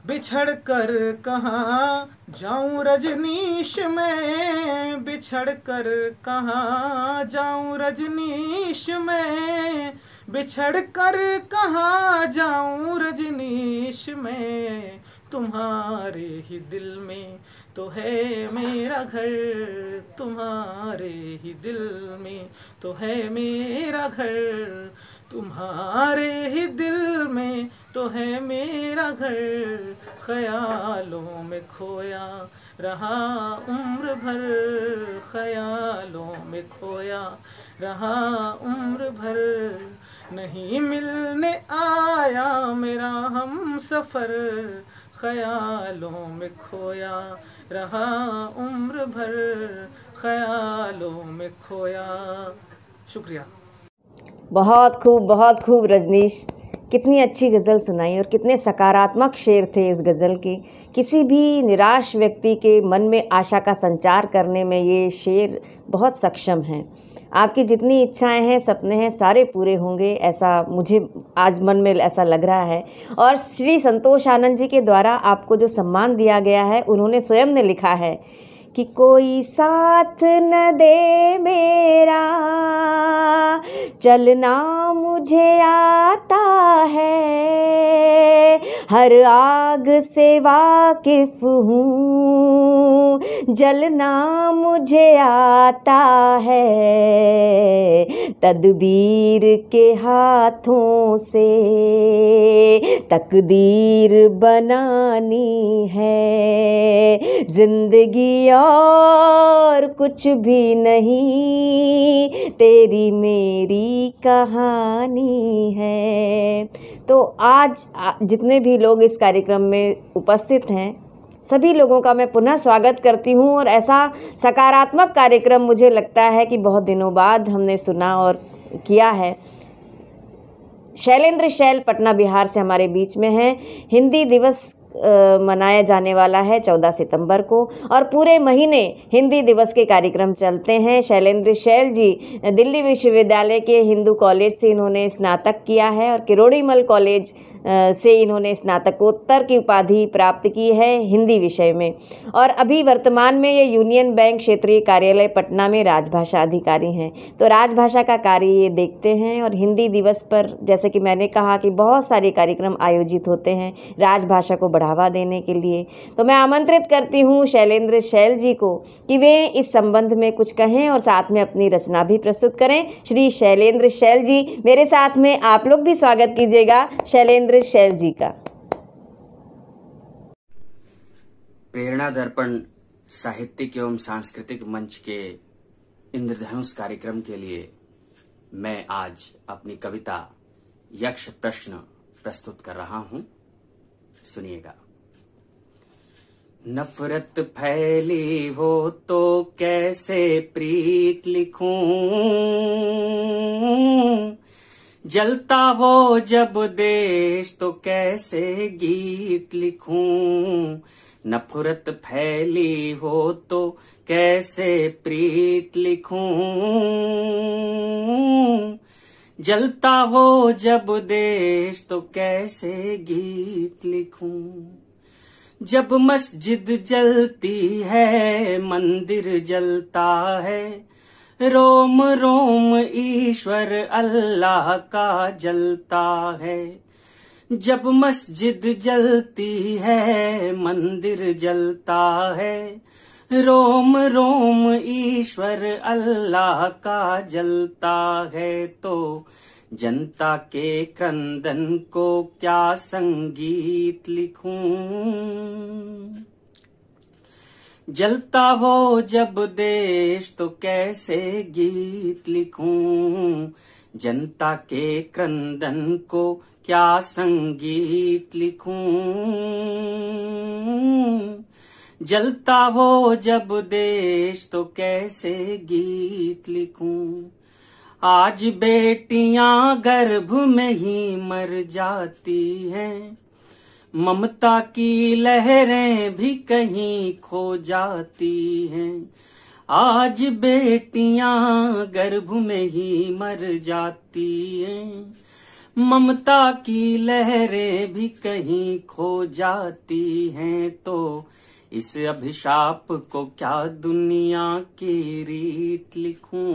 बिछड़ कर कहाँ जाऊं रजनीश में, बिछड़ कर कहाँ जाऊं रजनीश में, बिछड़ कर कहाँ जाऊं रजनीश में, तुम्हारे ही दिल में तो है मेरा घर, तुम्हारे ही दिल में तो है मेरा घर, तुम्हारे ही दिल में तो है मेरा घर, ख्यालों में खोया रहा उम्र भर, ख्यालों में खोया रहा उम्र भर, नहीं मिलने आया मेरा हम सफ़र, ख्यालों में खोया रहा उम्र भर, ख्यालों में खोया। शुक्रिया। बहुत खूब रजनीश, कितनी अच्छी गज़ल सुनाई और कितने सकारात्मक शेर थे इस गज़ल के। किसी भी निराश व्यक्ति के मन में आशा का संचार करने में ये शेर बहुत सक्षम हैं। आपकी जितनी इच्छाएं हैं, सपने हैं, सारे पूरे होंगे, ऐसा मुझे आज मन में ऐसा लग रहा है। और श्री संतोष आनंद जी के द्वारा आपको जो सम्मान दिया गया है, उन्होंने स्वयं ने लिखा है कि कोई साथ न दे मेरा, चलना मुझे आता है, हर आग से वाकिफ हूँ, जलना मुझे आता है, तदबीर के हाथों से तकदीर बनानी है, जिंदगी और कुछ भी नहीं, तेरी मेरी कहानी है। तो आज जितने भी लोग इस कार्यक्रम में उपस्थित हैं, सभी लोगों का मैं पुनः स्वागत करती हूँ। और ऐसा सकारात्मक कार्यक्रम मुझे लगता है कि बहुत दिनों बाद हमने सुना और किया है। शैलेंद्र शैल पटना बिहार से हमारे बीच में हैं। हिंदी दिवस मनाया जाने वाला है 14 सितंबर को और पूरे महीने हिंदी दिवस के कार्यक्रम चलते हैं। शैलेंद्र शैल जी दिल्ली विश्वविद्यालय के हिंदू कॉलेज से इन्होंने स्नातक किया है और किरोड़ीमल कॉलेज से इन्होंने स्नातकोत्तर की उपाधि प्राप्त की है हिंदी विषय में। और अभी वर्तमान में ये यूनियन बैंक क्षेत्रीय कार्यालय पटना में राजभाषा अधिकारी हैं। तो राजभाषा का कार्य ये देखते हैं और हिंदी दिवस पर जैसे कि मैंने कहा कि बहुत सारे कार्यक्रम आयोजित होते हैं राजभाषा को बढ़ावा देने के लिए। तो मैं आमंत्रित करती हूँ शैलेंद्र शैल जी को कि वे इस संबंध में कुछ कहें और साथ में अपनी रचना भी प्रस्तुत करें। श्री शैलेंद्र शैल जी, मेरे साथ में आप लोग भी स्वागत कीजिएगा शैलेंद्र शैल जी का। प्रेरणा दर्पण साहित्यिक एवं सांस्कृतिक मंच के इंद्रधनुष कार्यक्रम के लिए मैं आज अपनी कविता यक्ष प्रश्न प्रस्तुत कर रहा हूं। सुनिएगा। नफरत फैली हो तो कैसे प्रीत लिखूं, जलता हो जब देश तो कैसे गीत लिखूं, नफरत फैली हो तो कैसे प्रीत लिखूं, जलता हो जब देश तो कैसे गीत लिखूं, जब मस्जिद जलती है मंदिर जलता है, रोम रोम ईश्वर अल्लाह का जलता है, जब मस्जिद जलती है मंदिर जलता है, रोम रोम ईश्वर अल्लाह का जलता है, तो जनता के क्रंदन को क्या संगीत लिखूं, जलता हो जब देश तो कैसे गीत लिखूं, जनता के क्रंदन को क्या संगीत लिखूं, जलता हो जब देश तो कैसे गीत लिखूं, आज बेटियां गर्भ में ही मर जाती हैं, ममता की लहरें भी कहीं खो जाती हैं। आज बेटियां गर्भ में ही मर जाती हैं, ममता की लहरें भी कहीं खो जाती हैं। तो इस अभिशाप को क्या दुनिया की रीत लिखूं,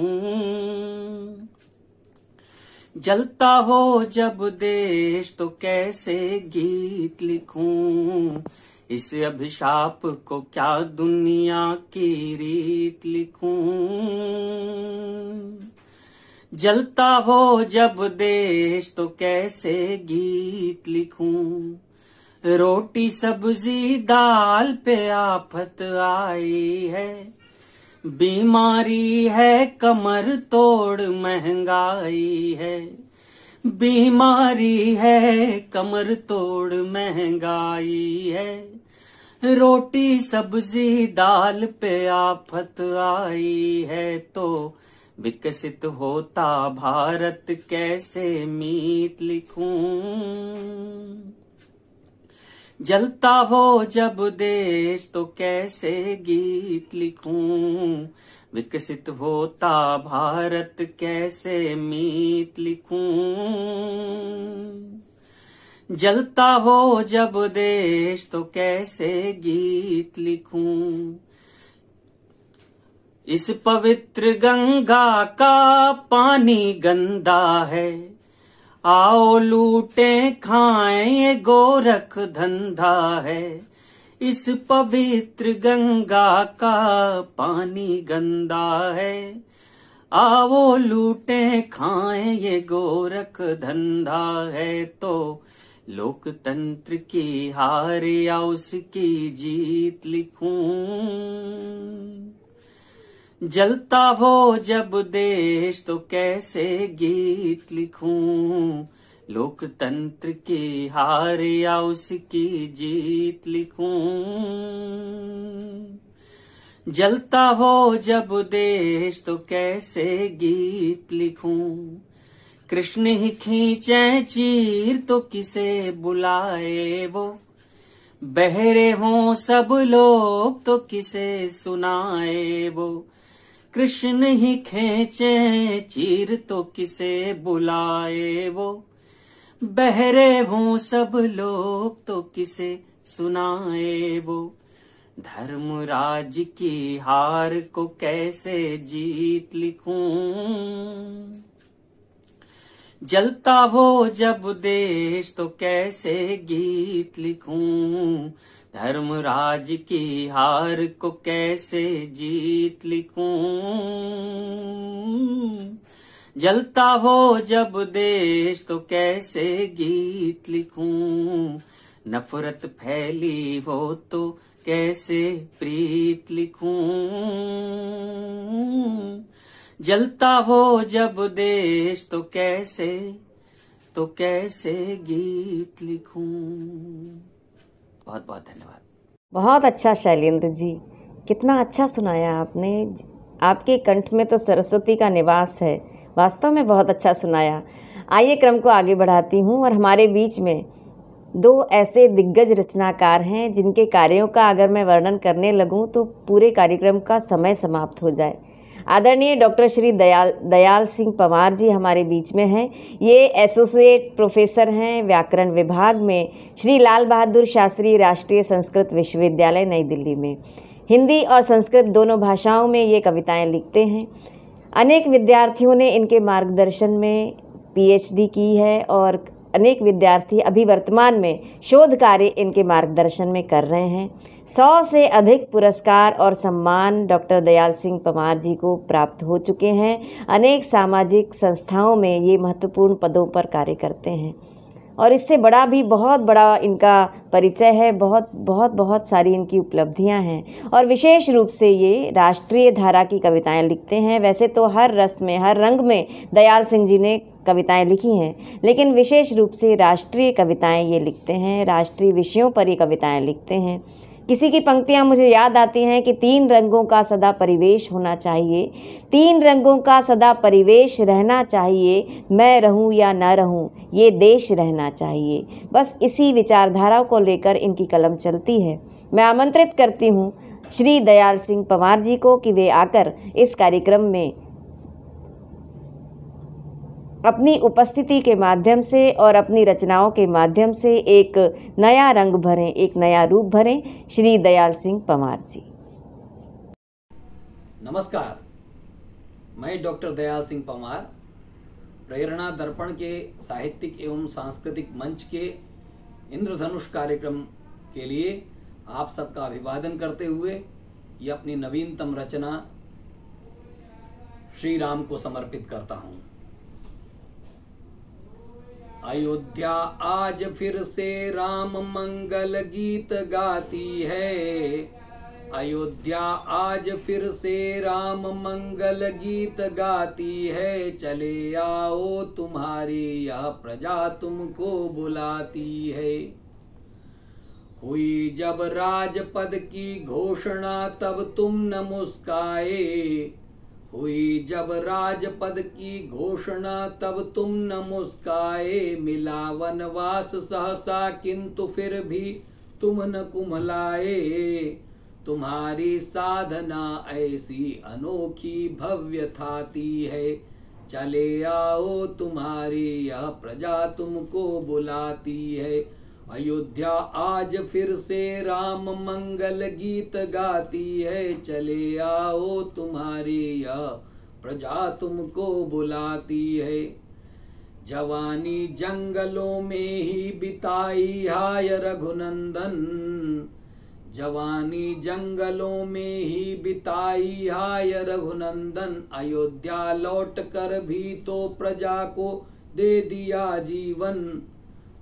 जलता हो जब देश तो कैसे गीत लिखूं। इस अभिशाप को क्या दुनिया की रीत लिखूं, जलता हो जब देश तो कैसे गीत लिखूं। रोटी सब्जी दाल पे आफत आई है, बीमारी है कमर तोड़ महंगाई है, बीमारी है कमर तोड़ महंगाई है। रोटी सब्जी दाल पे आफत आई है, तो विकसित होता भारत कैसे मीत लिखूं। जलता हो जब देश तो कैसे गीत लिखूं, विकसित होता भारत कैसे मीत लिखूं। जलता हो जब देश तो कैसे गीत लिखूं। इस पवित्र गंगा का पानी गंदा है, आओ लूटे खाएं ये गोरख धंधा है। इस पवित्र गंगा का पानी गंदा है, आओ लूटे खाएं ये गोरख धंधा है। तो लोकतंत्र की हार या उसकी जीत लिखूं। जलता हो जब देश तो कैसे गीत लिखूं, लोकतंत्र की हार या उसकी जीत लिखूं। जलता हो जब देश तो कैसे गीत लिखूं। कृष्ण ही खींचे चीर तो किसे बुलाए वो, बहरे हों सब लोग तो किसे सुनाए वो। कृष्ण ही खींचे चीर तो किसे बुलाए वो, बहरे हों सब लोग तो किसे सुनाए वो। धर्मराज की हार को कैसे जीत लिखूं। जलता हो जब देश तो कैसे गीत लिखूं। धर्मराज की हार को कैसे जीत लिखूं। जलता हो जब देश तो कैसे गीत लिखूं। नफरत फैली हो तो कैसे प्रीत लिखूं। जलता हो जब देश तो कैसे गीत लिखूं। बहुत बहुत धन्यवाद। बहुत अच्छा शैलेंद्र जी, कितना अच्छा सुनाया आपने। आपके कंठ में तो सरस्वती का निवास है, वास्तव में बहुत अच्छा सुनाया। आइए क्रम को आगे बढ़ाती हूँ और हमारे बीच में दो ऐसे दिग्गज रचनाकार हैं जिनके कार्यों का अगर मैं वर्णन करने लगूँ तो पूरे कार्यक्रम का समय समाप्त हो जाए। आदरणीय डॉक्टर श्री दयाल सिंह पंवार जी हमारे बीच में हैं। ये एसोसिएट प्रोफेसर हैं व्याकरण विभाग में श्री लाल बहादुर शास्त्री राष्ट्रीय संस्कृत विश्वविद्यालय नई दिल्ली में। हिंदी और संस्कृत दोनों भाषाओं में ये कविताएं लिखते हैं। अनेक विद्यार्थियों ने इनके मार्गदर्शन में पीएचडी की है और अनेक विद्यार्थी अभी वर्तमान में शोध कार्य इनके मार्गदर्शन में कर रहे हैं। 100 से अधिक पुरस्कार और सम्मान डॉक्टर दयाल सिंह पंवार जी को प्राप्त हो चुके हैं। अनेक सामाजिक संस्थाओं में ये महत्वपूर्ण पदों पर कार्य करते हैं और इससे बड़ा भी बहुत बड़ा इनका परिचय है। बहुत सारी इनकी उपलब्धियां हैं और विशेष रूप से ये राष्ट्रीय धारा की कविताएं लिखते हैं। वैसे तो हर रस में, हर रंग में दयाल सिंह जी ने कविताएं लिखी हैं, लेकिन विशेष रूप से राष्ट्रीय कविताएं ये लिखते हैं। राष्ट्रीय विषयों पर ये कविताएं लिखते हैं। किसी की पंक्तियाँ मुझे याद आती हैं कि 3 रंगों का सदा परिवेश होना चाहिए, 3 रंगों का सदा परिवेश रहना चाहिए, मैं रहूं या ना रहूं ये देश रहना चाहिए। बस इसी विचारधारा को लेकर इनकी कलम चलती है। मैं आमंत्रित करती हूं श्री दयाल सिंह पंवार जी को कि वे आकर इस कार्यक्रम में अपनी उपस्थिति के माध्यम से और अपनी रचनाओं के माध्यम से एक नया रंग भरें, एक नया रूप भरें। श्री दयाल सिंह पंवार जी। नमस्कार, मैं डॉक्टर दयाल सिंह पंवार प्रेरणा दर्पण के साहित्यिक एवं सांस्कृतिक मंच के इंद्रधनुष कार्यक्रम के लिए आप सबका अभिवादन करते हुए ये अपनी नवीनतम रचना श्री राम को समर्पित करता हूँ। अयोध्या आज फिर से राम मंगल गीत गाती है, अयोध्या आज फिर से राम मंगल गीत गाती है, चले आओ तुम्हारी यह प्रजा तुमको बुलाती है। हुई जब राजपद की घोषणा तब तुम न मुस्काए, हुई जब राजपद की घोषणा तब तुम न मुस्काए, मिला वनवास सहसा किंतु फिर भी तुम न कुम्हलाए। तुम्हारी साधना ऐसी अनोखी भव्य थाती है, चले आओ तुम्हारी यह प्रजा तुमको बुलाती है। अयोध्या आज फिर से राम मंगल गीत गाती है, चले आओ तुम्हारी यह प्रजा तुमको बुलाती है। जवानी जंगलों में ही बिताई हाय रघुनंदन, जवानी जंगलों में ही बिताई हाय रघुनंदन, अयोध्या लौट कर भी तो प्रजा को दे दिया जीवन।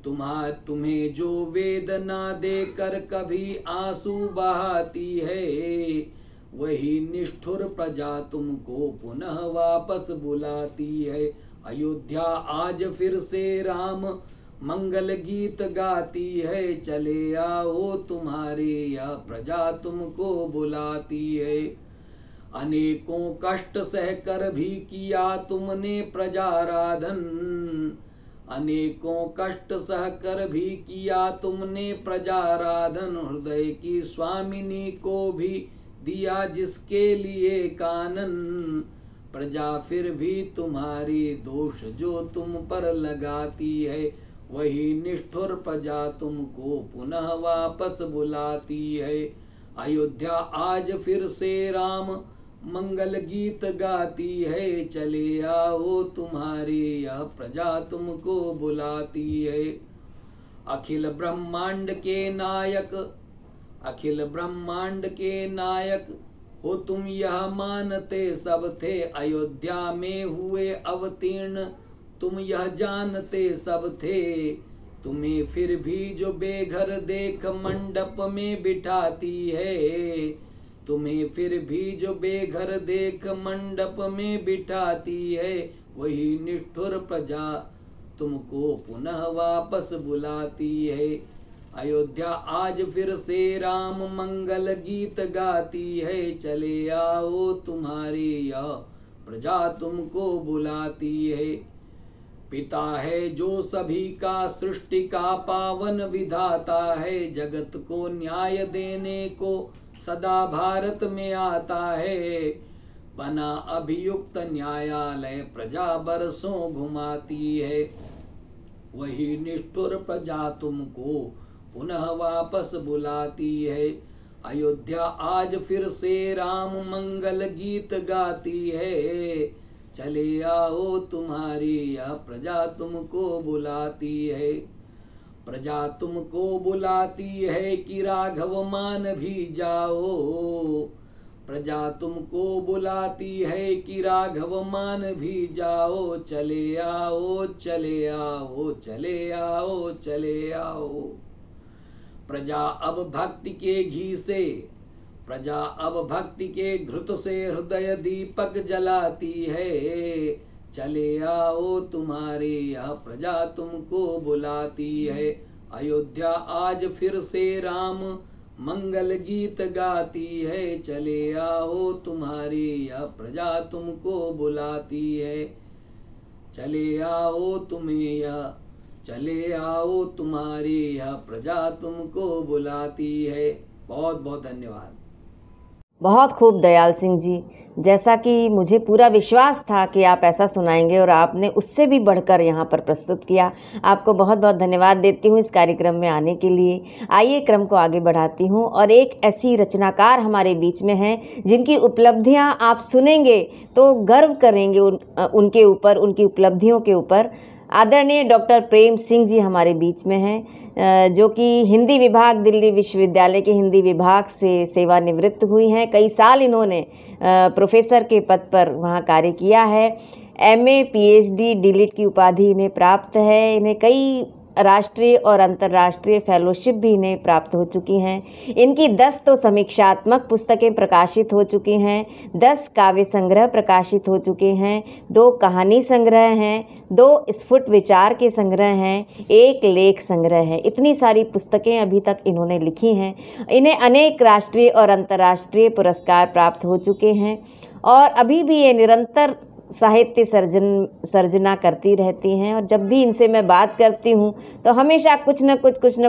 तुम्हें जो वेदना देकर कभी आंसू बहाती है, वही निष्ठुर प्रजा तुमको पुनः वापस बुलाती है। अयोध्या आज फिर से राम मंगल गीत गाती है, चले आओ तुम्हारे यह प्रजा तुमको बुलाती है। अनेकों कष्ट सहकर भी किया तुमने प्रजाराधन, अनेकों कष्ट सहकर भी किया तुमने प्रजाराधन, हृदय की स्वामिनी को भी दिया जिसके लिए कानन। प्रजा फिर भी तुम्हारी दोष जो तुम पर लगाती है, वही निष्ठुर प्रजा तुमको पुनः वापस बुलाती है। अयोध्या आज फिर से राम मंगल गीत गाती है, चले आओ तुम्हारी यह प्रजा तुमको बुलाती है। अखिल ब्रह्मांड के नायक, अखिल ब्रह्मांड के नायक हो तुम यह मानते सब थे, अयोध्या में हुए अवतीर्ण तुम यह जानते सब थे। तुम्हें फिर भी जो बेघर देख मंडप में बिठाती है, तुम्हें फिर भी जो बेघर देख मंडप में बिठाती है, वही निष्ठुर प्रजा तुमको पुनः वापस बुलाती है। अयोध्या आज फिर से राम मंगल गीत गाती है, चले आओ तुम्हारी यह प्रजा तुमको बुलाती है। पिता है जो सभी का, सृष्टि का पावन विधाता है, जगत को न्याय देने को सदा भारत में आता है। बना अभियुक्त न्यायालय प्रजा बरसों घुमाती है, वही निष्ठुर प्रजा तुमको पुनः वापस बुलाती है। अयोध्या आज फिर से राम मंगल गीत गाती है, चले आओ तुम्हारी यह प्रजा तुमको बुलाती है। प्रजा तुमको बुलाती है कि राघव मान भी जाओ, प्रजा तुमको बुलाती है कि राघव मान भी जाओ, चले आओ चले आओ चले आओ चले आओ। प्रजा अब भक्ति के घी से, प्रजा अब भक्ति के घृत से हृदय दीपक जलाती है, चले आओ तुम्हारी यह प्रजा तुमको बुलाती है। अयोध्या आज फिर से राम मंगल गीत गाती है, चले आओ तुम्हारी यह प्रजा तुमको बुलाती है, चले आओ चले आओ तुम्हारी यह प्रजा तुमको बुलाती है। बहुत बहुत धन्यवाद। बहुत खूब दयाल सिंह जी, जैसा कि मुझे पूरा विश्वास था कि आप ऐसा सुनाएंगे और आपने उससे भी बढ़कर यहाँ पर प्रस्तुत किया। आपको बहुत बहुत धन्यवाद देती हूँ इस कार्यक्रम में आने के लिए। आइए क्रम को आगे बढ़ाती हूँ और एक ऐसी रचनाकार हमारे बीच में हैं जिनकी उपलब्धियाँ आप सुनेंगे तो गर्व करेंगे उनके ऊपर, उनकी उपलब्धियों के ऊपर। आदरणीय डॉक्टर प्रेम सिंह जी हमारे बीच में हैं, जो कि हिंदी विभाग, दिल्ली विश्वविद्यालय के हिंदी विभाग से सेवानिवृत्त हुई हैं। कई साल इन्होंने प्रोफेसर के पद पर वहाँ कार्य किया है। MA PhD डीलिट की उपाधि इन्हें प्राप्त है। इन्हें कई राष्ट्रीय और अंतर्राष्ट्रीय फेलोशिप भी इन्हें प्राप्त हो चुकी हैं। इनकी 10 तो समीक्षात्मक पुस्तकें प्रकाशित हो चुकी हैं, 10 काव्य संग्रह प्रकाशित हो चुके हैं, 2 कहानी संग्रह हैं, 2 स्फुट विचार के संग्रह हैं, 1 लेख संग्रह है। इतनी सारी पुस्तकें अभी तक इन्होंने लिखी हैं। इन्हें अनेक राष्ट्रीय और अंतर्राष्ट्रीय पुरस्कार प्राप्त हो चुके हैं और अभी भी ये निरंतर साहित्य सर्जना करती रहती हैं। और जब भी इनसे मैं बात करती हूँ तो हमेशा कुछ न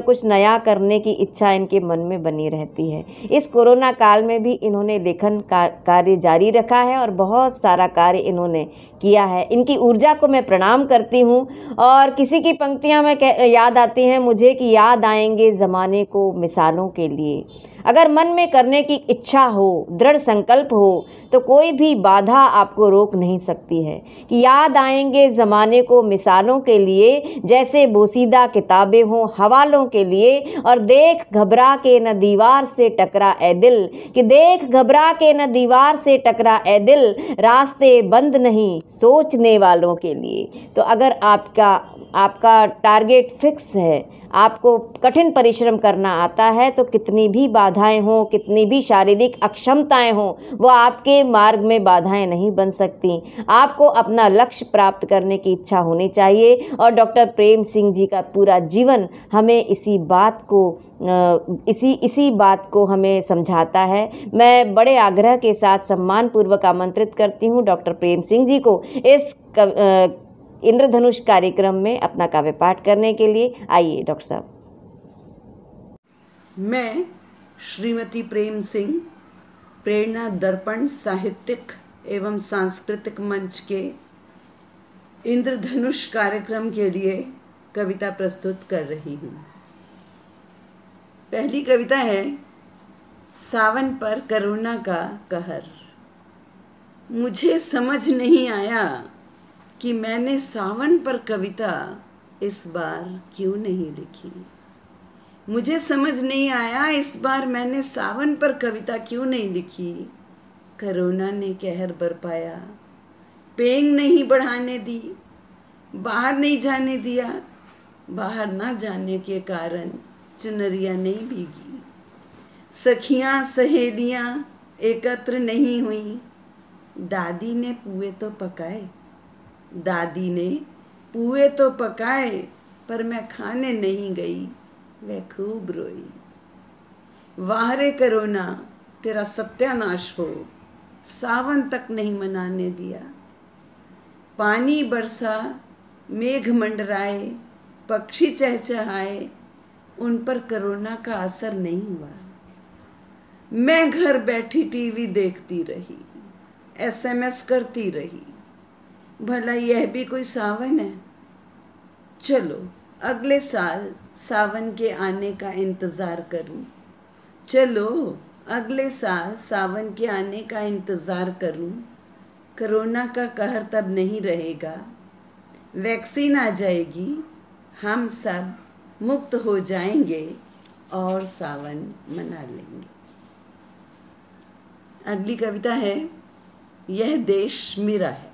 कुछ नया करने की इच्छा इनके मन में बनी रहती है। इस कोरोना काल में भी इन्होंने लेखन कार्य जारी रखा है और बहुत सारा कार्य इन्होंने किया है। इनकी ऊर्जा को मैं प्रणाम करती हूँ। और किसी की पंक्तियाँ में याद आती हैं मुझे कि याद आएंगे ज़माने को मिसालों के लिए। अगर मन में करने की इच्छा हो, दृढ़ संकल्प हो, तो कोई भी बाधा आपको रोक नहीं सकती है। कि याद आएंगे ज़माने को मिसालों के लिए, जैसे बोसीदा किताबें हों हवालों के लिए। और देख घबरा के न दीवार से टकरा ए दिल, कि देख घबरा के न दीवार से टकरा ए दिल, रास्ते बंद नहीं सोचने वालों के लिए। तो अगर आपका टारगेट फिक्स है, आपको कठिन परिश्रम करना आता है, तो कितनी भी बाधाएं हों, कितनी भी शारीरिक अक्षमताएं हों, वो आपके मार्ग में बाधाएं नहीं बन सकती। आपको अपना लक्ष्य प्राप्त करने की इच्छा होनी चाहिए। और डॉक्टर प्रेम सिंह जी का पूरा जीवन हमें इसी बात को हमें समझाता है। मैं बड़े आग्रह के साथ सम्मानपूर्वक आमंत्रित करती हूँ डॉक्टर प्रेम सिंह जी को इस इंद्रधनुष कार्यक्रम में अपना काव्य पाठ करने के लिए। आइए डॉक्टर साहब। मैं श्रीमती प्रेम सिंह प्रेरणा दर्पण साहित्यिक एवं सांस्कृतिक मंच के इंद्रधनुष कार्यक्रम के लिए कविता प्रस्तुत कर रही हूँ। पहली कविता है सावन पर कोरोना का कहर। मुझे समझ नहीं आया कि मैंने सावन पर कविता इस बार क्यों नहीं लिखी। मुझे समझ नहीं आया इस बार मैंने सावन पर कविता क्यों नहीं लिखी। कोरोना ने कहर बरपाया, पेंग नहीं बढ़ाने दी, बाहर नहीं जाने दिया। बाहर ना जाने के कारण चुनरिया नहीं भीगी, सखियां सहेलियां एकत्र नहीं हुई। दादी ने पुए तो पकाए, दादी ने पुए तो पकाए, पर मैं खाने नहीं गई, वह खूब रोई। वाह रे कोरोना तेरा सत्यानाश हो, सावन तक नहीं मनाने दिया। पानी बरसा, मेघ मंडराए, पक्षी चहचहाए, उन पर कोरोना का असर नहीं हुआ। मैं घर बैठी टीवी देखती रही, SMS करती रही। भला यह भी कोई सावन है? चलो अगले साल सावन के आने का इंतज़ार करूं। चलो अगले साल सावन के आने का इंतज़ार करूं। कोरोना का कहर तब नहीं रहेगा, वैक्सीन आ जाएगी, हम सब मुक्त हो जाएंगे और सावन मना लेंगे। अगली कविता है यह देश मेरा है।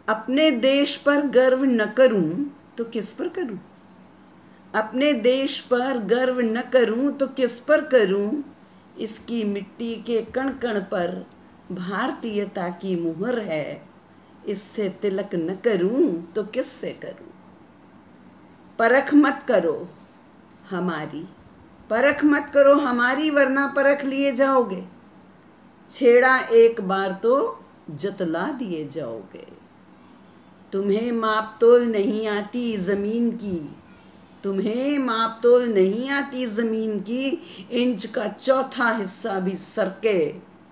अपने देश पर गर्व न करूं तो किस पर करूं। अपने देश पर गर्व न करूं तो किस पर करूं। इसकी मिट्टी के कण कण पर भारतीयता की मुहर है। इससे तिलक न करूं तो किससे करूं। परख मत करो हमारी, परख मत करो हमारी, वरना परख लिए जाओगे। छेड़ा एक बार तो जतला दिए जाओगे। तुम्हें मापतोल नहीं आती ज़मीन की, तुम्हें मापतोल नहीं आती ज़मीन की। इंच का चौथा हिस्सा भी सरके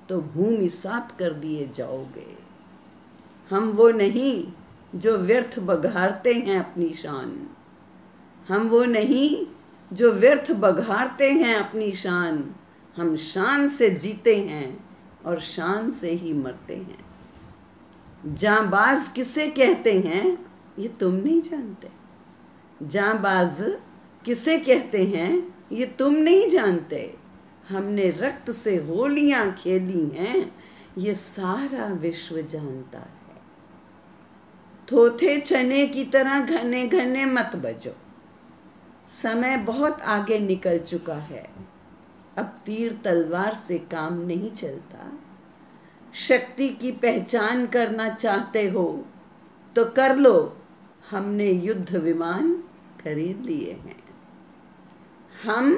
तो भूमि सात कर दिए जाओगे। हम वो नहीं जो व्यर्थ बघारते हैं अपनी शान, हम वो नहीं जो व्यर्थ बघारते हैं अपनी शान। हम शान से जीते हैं और शान से ही मरते हैं। जांबाज किसे कहते हैं ये तुम नहीं जानते, जांबाज किसे कहते हैं ये तुम नहीं जानते। हमने रक्त से होलियां खेली हैं ये सारा विश्व जानता है। थोथे चने की तरह घने घने मत बजो, समय बहुत आगे निकल चुका है। अब तीर तलवार से काम नहीं चलता। शक्ति की पहचान करना चाहते हो तो कर लो, हमने युद्ध विमान खरीद लिए हैं। हम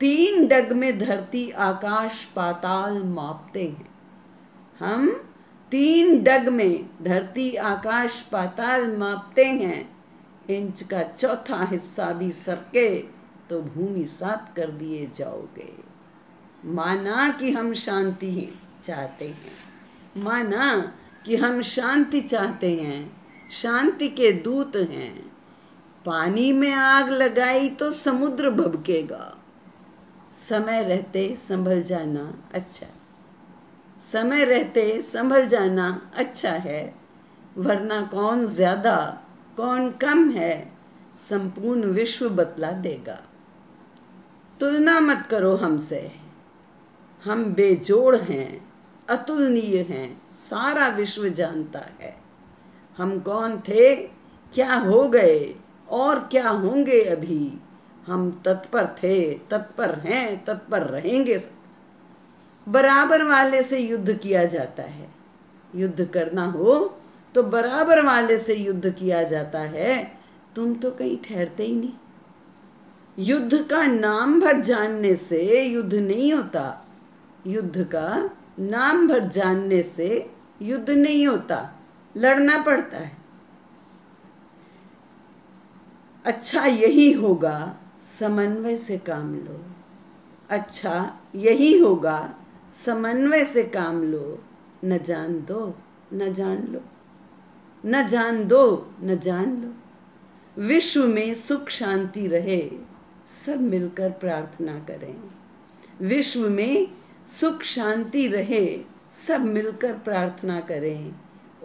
3 डग में धरती आकाश पाताल मापते हैं। हम 3 डग में धरती आकाश पाताल मापते हैं। इंच का चौथा हिस्सा भी सरके तो भूमि सात कर दिए जाओगे। माना कि हम शांति चाहते हैं, माना कि हम शांति चाहते हैं, शांति के दूत हैं। पानी में आग लगाई तो समुद्र भभकेगा। समय रहते संभल जाना अच्छा, समय रहते संभल जाना अच्छा है, वरना कौन ज्यादा कौन कम है संपूर्ण विश्व बतला देगा। तुलना मत करो हमसे, हम बेजोड़ हैं, अतुलनीय हैं, सारा विश्व जानता है। हम कौन थे, क्या हो गए और क्या होंगे अभी। हम तत्पर थे, तत्पर हैं, तत्पर रहेंगे। बराबर वाले से युद्ध किया जाता है। युद्ध करना हो तो बराबर वाले से युद्ध किया जाता है। तुम तो कहीं ठहरते ही नहीं। युद्ध का नाम भर जानने से युद्ध नहीं होता, युद्ध का नाम भर जानने से युद्ध नहीं होता, लड़ना पड़ता है। अच्छा यही होगा समन्वय से काम लो, अच्छा यही होगा समन्वय से काम लो। न जान दो न जान लो, न जान दो न जान लो। विश्व में सुख शांति रहे, सब मिलकर प्रार्थना करें। विश्व में सुख शांति रहे, सब मिलकर प्रार्थना करें।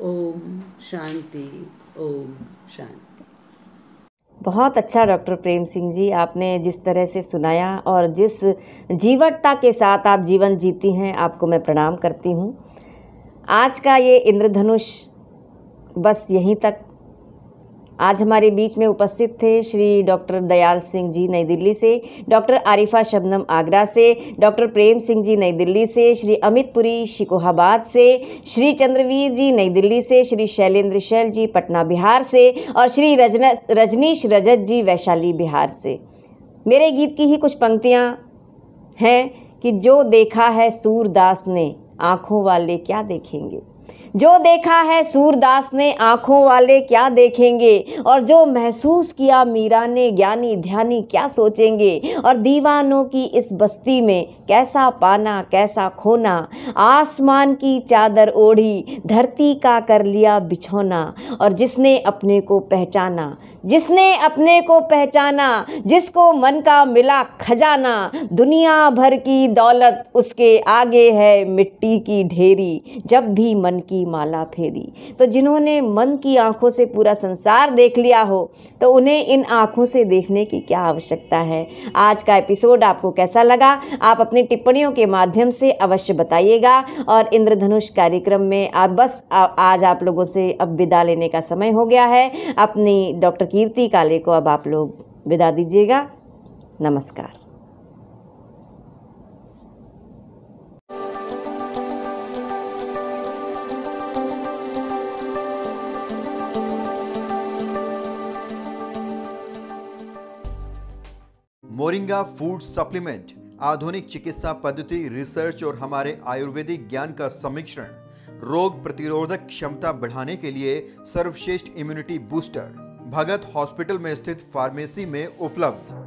ओम शांति, ओम शांति। बहुत अच्छा डॉक्टर प्रेम सिंह जी, आपने जिस तरह से सुनाया और जिस जीवटता के साथ आप जीवन जीती हैं, आपको मैं प्रणाम करती हूँ। आज का ये इंद्रधनुष बस यहीं तक। आज हमारे बीच में उपस्थित थे श्री डॉक्टर दयाल सिंह जी नई दिल्ली से, डॉक्टर आरिफा शबनम आगरा से, डॉक्टर प्रेम सिंह जी नई दिल्ली से, श्री अमित पुरी शिकोहाबाद से, श्री चंद्रवीर जी नई दिल्ली से, श्री शैलेंद्र शैल जी पटना बिहार से और श्री रजनीश रजत जी वैशाली बिहार से। मेरे गीत की ही कुछ पंक्तियाँ हैं कि जो देखा है सूरदास ने आँखों वाले क्या देखेंगे, जो देखा है सूरदास ने आँखों वाले क्या देखेंगे, और जो महसूस किया मीरा ने ज्ञानी ध्यानी क्या सोचेंगे। और दीवानों की इस बस्ती में कैसा पाना कैसा खोना, आसमान की चादर ओढ़ी धरती का कर लिया बिछौना। और जिसने अपने को पहचाना, जिसने अपने को पहचाना, जिसको मन का मिला खजाना, दुनिया भर की दौलत उसके आगे है मिट्टी की ढेरी, जब भी मन की माला फेरी। तो जिन्होंने मन की आंखों से पूरा संसार देख लिया हो, तो उन्हें इन आंखों से देखने की क्या आवश्यकता है। आज का एपिसोड आपको कैसा लगा, आप अपनी टिप्पणियों के माध्यम से अवश्य बताइएगा। और इंद्रधनुष कार्यक्रम में आज आप लोगों से अब विदा लेने का समय हो गया है। अपनी डॉक्टर कीर्ति काले को अब आप लोग विदा दीजिएगा। नमस्कार। मोरिंगा फूड सप्लीमेंट आधुनिक चिकित्सा पद्धति, रिसर्च और हमारे आयुर्वेदिक ज्ञान का सम्मिश्रण रोग प्रतिरोधक क्षमता बढ़ाने के लिए सर्वश्रेष्ठ इम्यूनिटी बूस्टर भगत हॉस्पिटल में स्थित फार्मेसी में उपलब्ध।